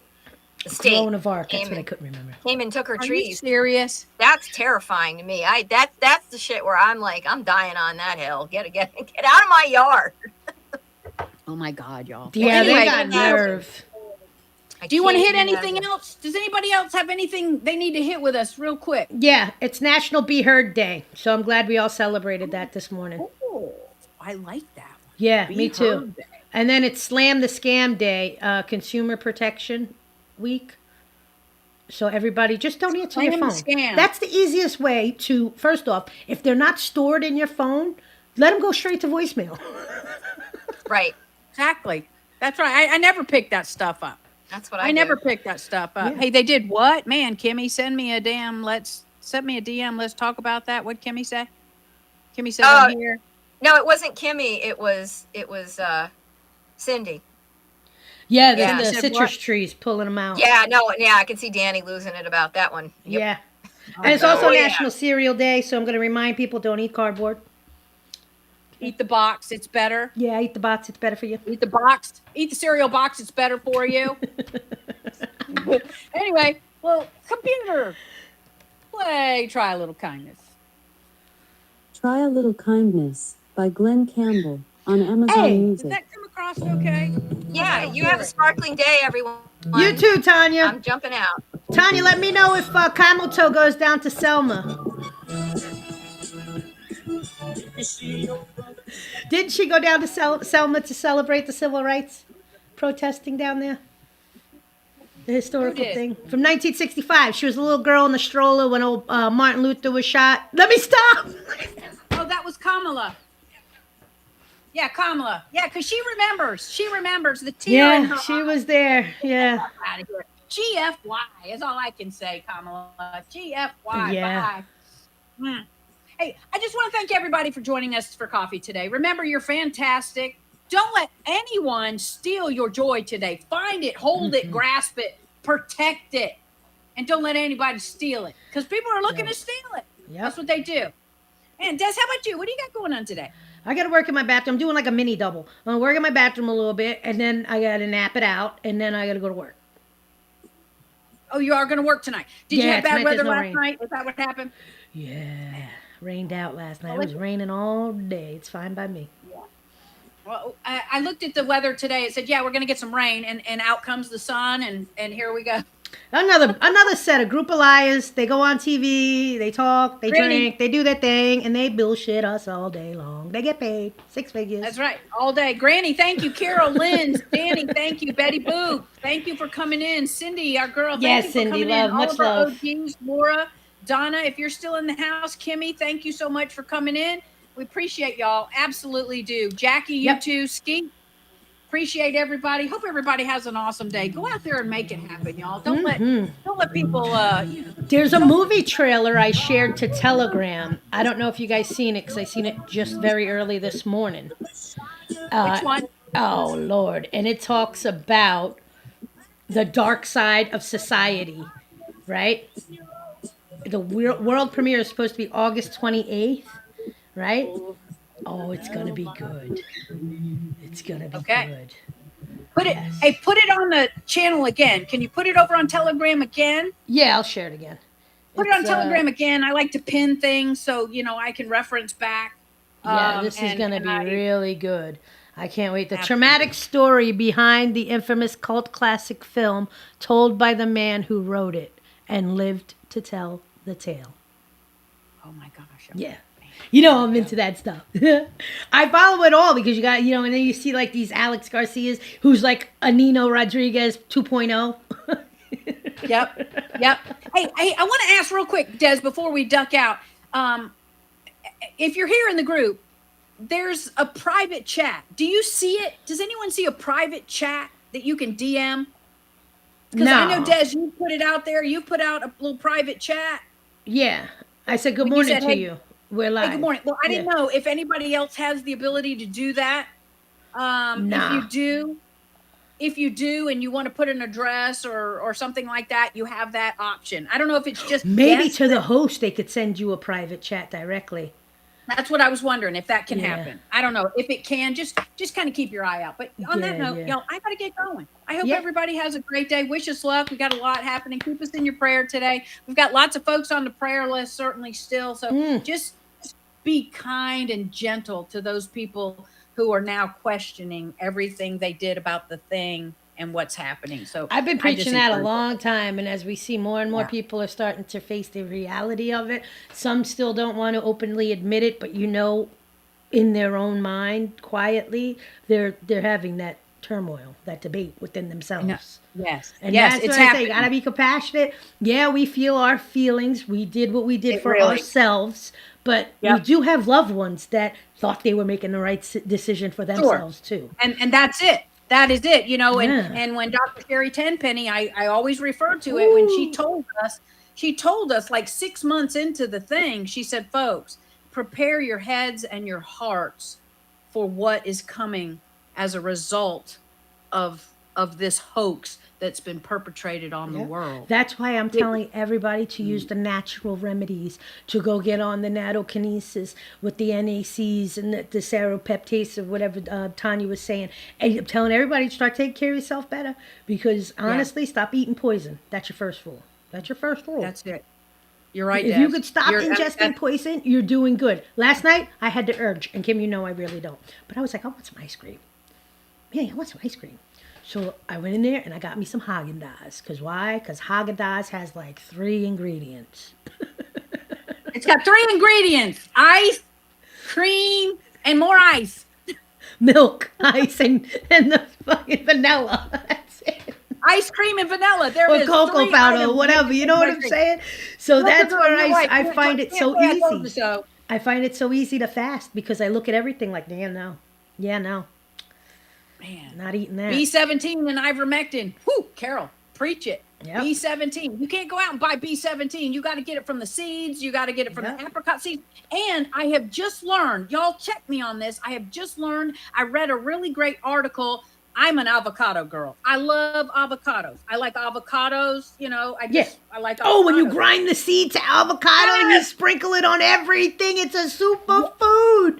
The state Coronavirus. That's what I couldn't remember. came and took her Are you trees. serious? That's terrifying to me. That's the shit where I'm like, I'm dying on that hill. Get out of my yard. Oh my God, y'all. Yeah, Anyway, they got nerve. do you want to hit can't anything imagine. else? Does anybody else have anything they need to hit with us real quick? Yeah, it's National Be Heard Day. So I'm glad we all celebrated that this morning. Oh, I like that one. Yeah, Be me too. Heard Day. And then it's Slam the Scam Day, Consumer Protection Week. So everybody, just don't answer your Slam the phone. scam. That's the easiest way to, first off, if they're not stored in your phone, let them go straight to voicemail. Right. Exactly. That's right. I never picked that stuff up. That's what I do. never picked that stuff up. Yeah. Hey, they did what? Man, Kimmy, send me a DM. Let's talk about that. What'd Kimmy say? Kimmy said I'm here. No, it wasn't Kimmy. It was Cindy. Yeah, Yeah. the Said citrus what? trees, pulling them out. Yeah, I can see Danny losing it about that one. Yep. Yeah. And it's also yeah. National Cereal Day, so I'm going to remind people, don't eat cardboard. Eat the box. It's better. Yeah, eat the box. It's better for you. Eat the box. Eat the cereal box. It's better for you. Anyway, well, computer, try a little kindness. Try a Little Kindness by Glenn Campbell on Amazon Hey, Does Music. that come across okay? Yeah, you have a sparkling day, everyone. You too, Tanya. I'm jumping out. Tanya, let me know if Kamoto goes down to Selma. Didn't she go down to Selma to celebrate the civil rights protesting down there? The historical did? thing from 1965. She was a little girl in the stroller when old Martin Luther was shot. Let me stop. Oh, that was Kamala. Yeah, Kamala. Yeah, because she remembers. She remembers the tear in her Yeah, she eye. was there. Yeah. Out of here. GFY is all I can say, Kamala. GFY. Yeah. Bye. Hey, I just want to thank everybody for joining us for coffee today. Remember, you're fantastic. Don't let anyone steal your joy today. Find it, hold it, grasp it, protect it, and don't let anybody steal it because people are looking to steal it. That's what they do. And Des, how about you? What do you got going on today? I got to work in my bathroom. I'm doing like a mini double. I'm going to work in my bathroom a little bit, and then I got to nap it out, and then I got to go to work. Oh, you are going to work tonight. Did you have bad tonight weather there's no last rain. night? Is that what happened? Yeah. Rained out last night. It was raining all day. It's fine by me. Well, I looked at the weather today. It said, yeah, we're going to get some rain, and out comes the sun, and here we go. Another set of group of liars. They go on TV, they talk, they drink, they do their thing, and they bullshit us all day long. They get paid 6 figures. That's right, all day. Granny, thank you. Carol, Lynn, Danny, thank you. Betty Boo, thank you for coming in. Cindy, our girl, thank you for Cindy, coming love, in. much All of our love. OGs, Laura, Donna, if you're still in the house, Kimmy, thank you so much for coming in. We appreciate y'all. Absolutely do. Jackie, you too. Skeet. Appreciate everybody. Hope everybody has an awesome day. Go out there and make it happen, y'all. Don't let people. There's a movie trailer I shared to Telegram. I don't know if you guys seen it because I seen it just very early this morning. Which one? Oh Lord! And it talks about the dark side of society, right? The world premiere is supposed to be August 28th, right? Oh, it's gonna be good. It's gonna be good. Put it. Hey, put it on the channel again. Can you put it over on Telegram again? Yeah, I'll share it again. Put it on Telegram again. I like to pin things so I can reference back. Yeah, this is gonna be really good. I can't wait. The traumatic story behind the infamous cult classic film told by the man who wrote it and lived to tell the tale. Oh my gosh. Yeah. I'm into that stuff. I follow it all because you got, and then you see like these Alex Garcias who's like a Nino Rodriguez 2.0. Yep. Hey, I want to ask real quick, Des, before we duck out. If you're here in the group, there's a private chat. Do you see it? Does anyone see a private chat that you can DM? Because I know, Des, you put it out there. You put out a little private chat. Yeah. I said good morning to you. We're live. Hey, good morning. Well, I didn't know if anybody else has the ability to do that. If you do and you want to put an address or something like that, you have that option. I don't know if it's just maybe to the host they could send you a private chat directly. That's what I was wondering if that can happen. I don't know if it can. Just kind of keep your eye out. But on that note, y'all, I gotta get going. I hope everybody has a great day. Wish us luck. We got a lot happening. Keep us in your prayer today. We've got lots of folks on the prayer list certainly still. So just be kind and gentle to those people who are now questioning everything they did about the thing and what's happening. So I've been preaching that a long time, and as we see more and more people are starting to face the reality of it, some still don't want to openly admit it, but in their own mind quietly they're having that turmoil, that debate within themselves. Yes. And that's what I say. Gotta be compassionate. Yeah, we feel our feelings. We did what we did for ourselves, but we do have loved ones that thought they were making the right decision for themselves too. And that's it. That is it. And when Dr. Sherry Tenpenny, I always refer to it when she told us like 6 months into the thing, she said, folks, prepare your heads and your hearts for what is coming as a result of this hoax that's been perpetrated on the world. That's why I'm telling everybody to use the natural remedies, to go get on the natokinesis with the NACs and the seropeptase or whatever Tanya was saying. And I'm telling everybody to start taking care of yourself better because honestly, stop eating poison. That's your first rule. That's your first rule. That's it. You're right, If you could stop ingesting poison, you're doing good. Last night, I had the urge, and Kim, I really don't. But I was like, I want some ice cream. man, I want some ice cream. So I went in there and I got me some Haagen-Dazs. Because why? Because Haagen-Dazs has like 3 ingredients. It's got 3 ingredients: ice, cream, and more ice. Milk, ice, and the fucking vanilla. That's it. Ice cream and vanilla. There Or it is. cocoa 3 powder, items whatever. make You it know what ice I'm cream. saying? So Look at that's her, where you're right. I Can't find it so say I told you easy. so. I find it so easy to fast because I look at everything like, damn, no. Yeah, no. Man. Not eating that. B17 and ivermectin. Whew, Carol, preach it. Yep. B17. You can't go out and buy B17. You got to get it from the seeds. You got to get it from Yep. the apricot seeds. And I have just learned, y'all check me on this. I have just learned, I read a really great article. I'm an avocado girl. I love avocados. I like avocados, you know. I like avocados. Oh, when you grind the seed to avocado and you Yes. sprinkle it on everything, it's a superfood.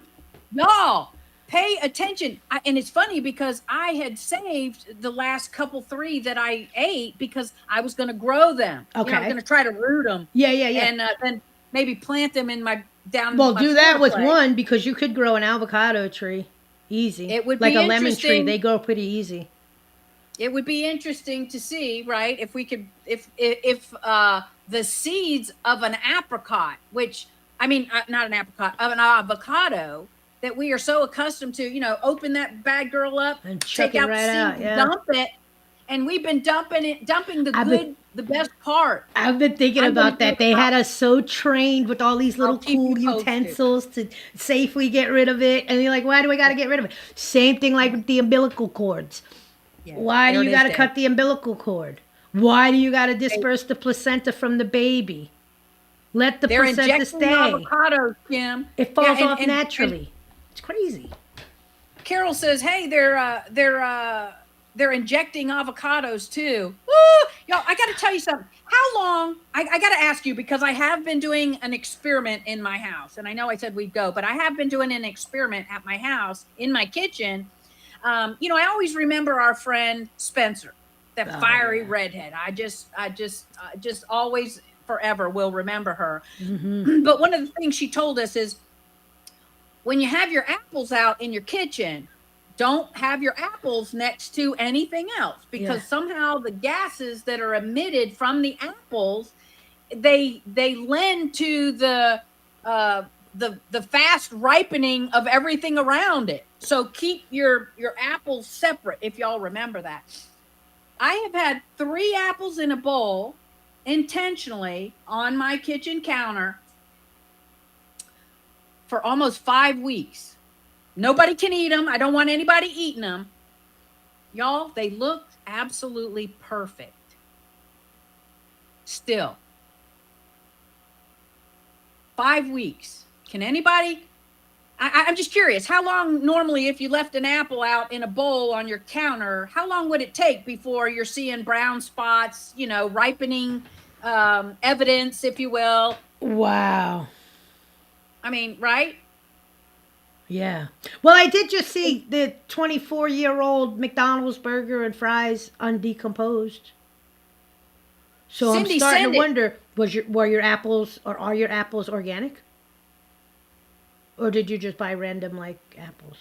Y'all, pay attention. And it's funny because I had saved the last couple 3 that I ate because I was going to grow them. You know, I was Okay. going to try to root them. Yeah. And then maybe plant them in my down. Well, my do that floor with plate. one because you could grow an avocado tree easy. It would like be a lemon tree. interesting. They grow pretty easy. It would be interesting to see, right? If we could, if the seeds of an apricot, which I mean, not an apricot, of an avocado that we are so accustomed to, you know, open that bad girl up, And chuck take it out right the seeds, out, yeah. dump it, and we've been dumping I've been- the best part. I've been thinking I'm gonna about that. do They it. had us so trained with all these little keep cool you posted. utensils to safely get rid of it. And you're like, why do I got to get rid of it? Same thing like with the umbilical cords. Yeah, Why do there you it is got to there. cut the umbilical cord? Why do you got to disperse the placenta from the baby? Let the They're placenta injecting stay. avocados, Kim. It falls Yeah, off and naturally. It's crazy. Carol says, "Hey, they're injecting avocados too." Woo! Y'all, I got to tell you something. How long? I got to ask you because I have been doing an experiment in my house, and I know I said we'd go, but I have been doing an experiment at my house in my kitchen. You know, I always remember our friend Spencer, that Oh, fiery yeah. redhead. I just always forever will remember her. Hmm. But one of the things she told us is when you have your apples out in your kitchen, don't have your apples next to anything else because Yeah. somehow the gases that are emitted from the apples, they lend to the fast ripening of everything around it. So keep your apples separate, if y'all remember that. I have had 3 apples in a bowl intentionally on my kitchen counter for almost 5 weeks. Nobody can eat them. I don't want anybody eating them. Y'all, they look absolutely perfect. Still. 5 weeks. Can anybody? I'm just curious. How long normally, if you left an apple out in a bowl on your counter, how long would it take before you're seeing brown spots, you know, ripening evidence, if you will? Wow. I mean, right? Yeah. Well, I did just see the 24-year-old McDonald's burger and fries undecomposed. So Cindy, I'm starting send to it. wonder, were your apples or are your apples organic? Or did you just buy random like apples?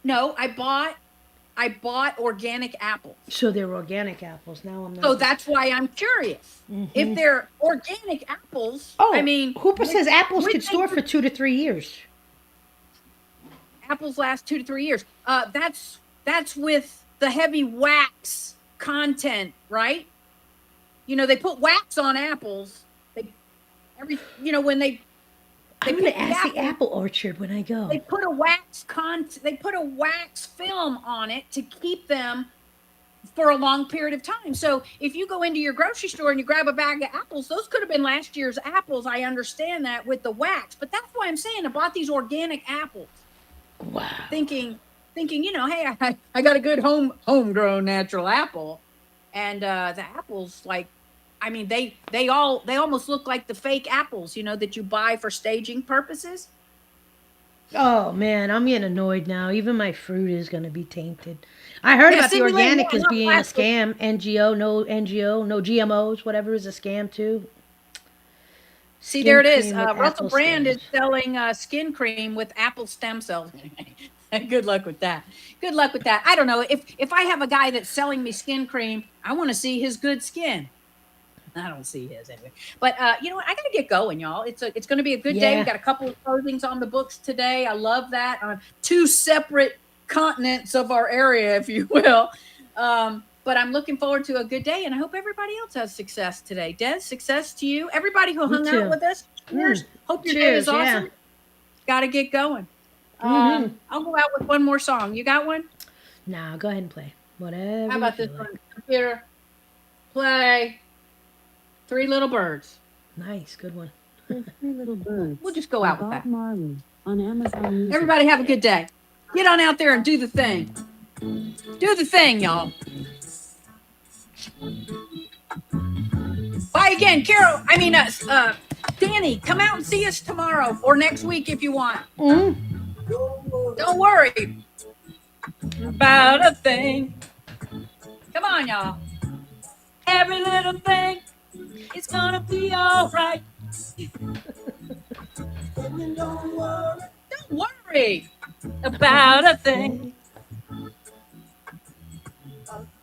No, I bought organic apples. So they're organic apples. Now I'm not. So that's why I'm curious. If they're organic apples, Oh, I mean, Hooper says apples would could they store for 2 to 3 years. apples last 2 to 3 years. That's with the heavy wax content, right? You know, they put wax on apples. When they I'm pick gonna ask the apple, apple orchard when I go. they put a wax film on it to keep them for a long period of time. So if you go into your grocery store and you grab a bag of apples, those could have been last year's apples. I understand that with the wax, but that's why I'm saying I bought these organic apples, Wow. thinking, you know, hey, I got a good homegrown natural apple, and the apples, like, I mean, they almost look like the fake apples, you know, that you buy for staging purposes. Oh man, I'm getting annoyed now. Even my fruit is gonna be tainted. I heard Yeah, about the Cindy Lane, organic yeah, as not being a plastic. scam. NGO, no GMOs, whatever is a scam too. See, Skin there it is. cream with Russell apple Brand is stems. selling skin cream with apple stem cells. Good luck with that. Good luck with that. I don't know. If I have a guy that's selling me skin cream, I want to see his good skin. I don't see his anyway. But you know what? I gotta get going, y'all. It's gonna be a good day. We Yeah. got a couple of closings on the books today. I love that. On two separate continents of our area, if you will. But I'm looking forward to a good day, and I hope everybody else has success today. Des, success to you. Everybody who Me hung out too. with us. Cheers. Hope your day Cheers, is awesome. yeah. Gotta get going. Mm-hmm. I'll go out with one more song. You got one? Now go ahead and play. Whatever How you about feel this like. one? Computer, play Three Little Birds. Nice, good one. There's Three Little Birds. We'll just go by out with Bob that. Marley on Amazon Music. Everybody have a good day. Get on out there and do the thing. Do the thing, y'all. Bye again, Carol. Danny, come out and see us tomorrow or next week if you want. Don't worry about a thing. Come on, y'all. Every little thing is gonna be all right. Don't worry about a thing.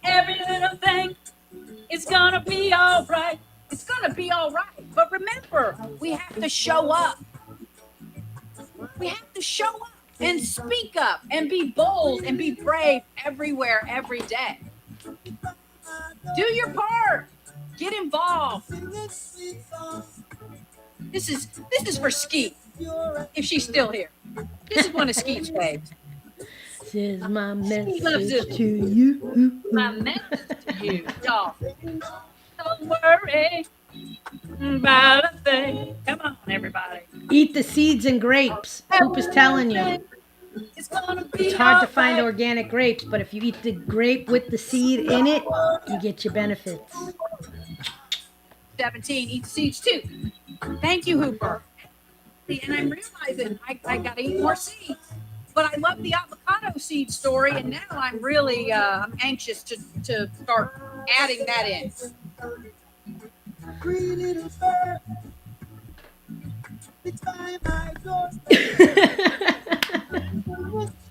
Every little thing is gonna be all right. It's gonna be all right. But remember, we have to show up. We have to show up and speak up and be bold and be brave everywhere, every day. Do your part. Get involved. This is for Skeet, if she's still here. This is one of Skeet's faves. This is my loves message it. to you. My message to you, y'all. Don't worry about a thing. Come on, everybody. Eat the seeds and grapes. Hoop is telling you. It's gonna be It's hard to all find right. organic grapes, but if you eat the grape with the seed in it, you get your benefits. 17, eat seeds too. Thank you, Hooper. And I'm realizing I gotta eat more seeds. But I love the avocado seed story, and now I'm really I'm anxious to start adding that in.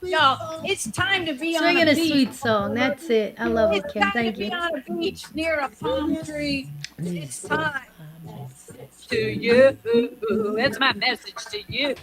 Y'all, it's time to be on Singing a a beach. sweet song. That's it. I love it, It's Kim. time Thank to you. be on a beach near a palm tree. It's time to you. That's my message to you.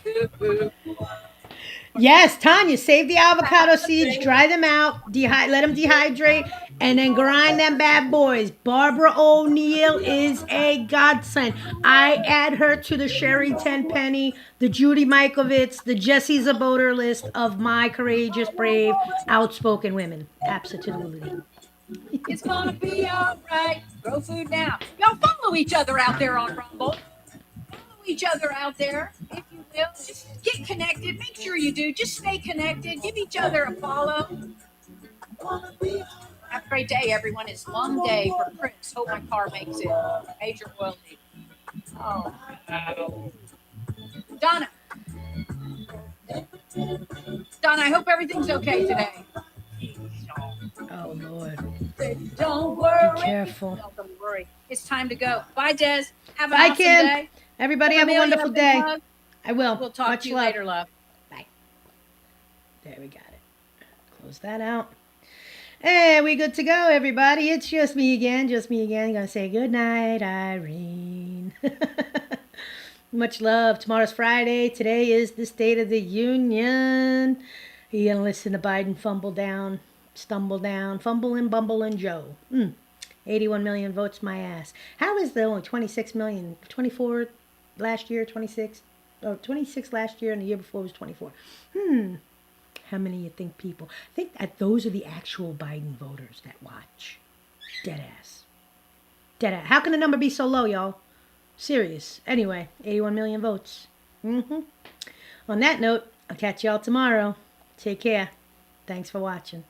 Yes, Tanya, save the avocado seeds, dry them out, let them dehydrate, and then grind them bad boys. Barbara O'Neill is a godsend. I add her to the Sherry Tenpenny, the Judy Mikovits, the Jessie Zaboter list of my courageous, brave, outspoken women. Absolutely. It's gonna be all right. Grow food now. Y'all follow each other out there on Rumble. Follow each other out there, if you will. Just get connected. Make sure you do. Just stay connected. Give each other a follow. Have a great day, everyone. It's one day for Chris. Hope my car makes it. Major oil leak. Oh, wow. Donna. Donna, I hope everything's okay today. Oh, Lord. Don't worry. Be careful. No, don't worry. It's time to go. Bye, Des. Have an Bye, awesome Kim. day. Everybody have a Amelia, wonderful big day. hug. I will. We'll talk Much to you love. later, love. Bye. There, we got it. Close that out. Hey, we good to go, everybody. It's just me again. Gonna say good night, Irene. Much love. Tomorrow's Friday. Today is the State of the Union. You gonna listen to Biden fumble down, stumble down, fumbling, bumbling Joe. 81 million votes, my ass. How is there only 26 million? 24 last year, 26? Oh, 26 last year, and the year before was 24. How many you think people? I think that those are the actual Biden voters that watch. Dead ass. Dead ass. How can the number be so low, y'all? Serious. Anyway, 81 million votes. On that note, I'll catch y'all tomorrow. Take care. Thanks for watching.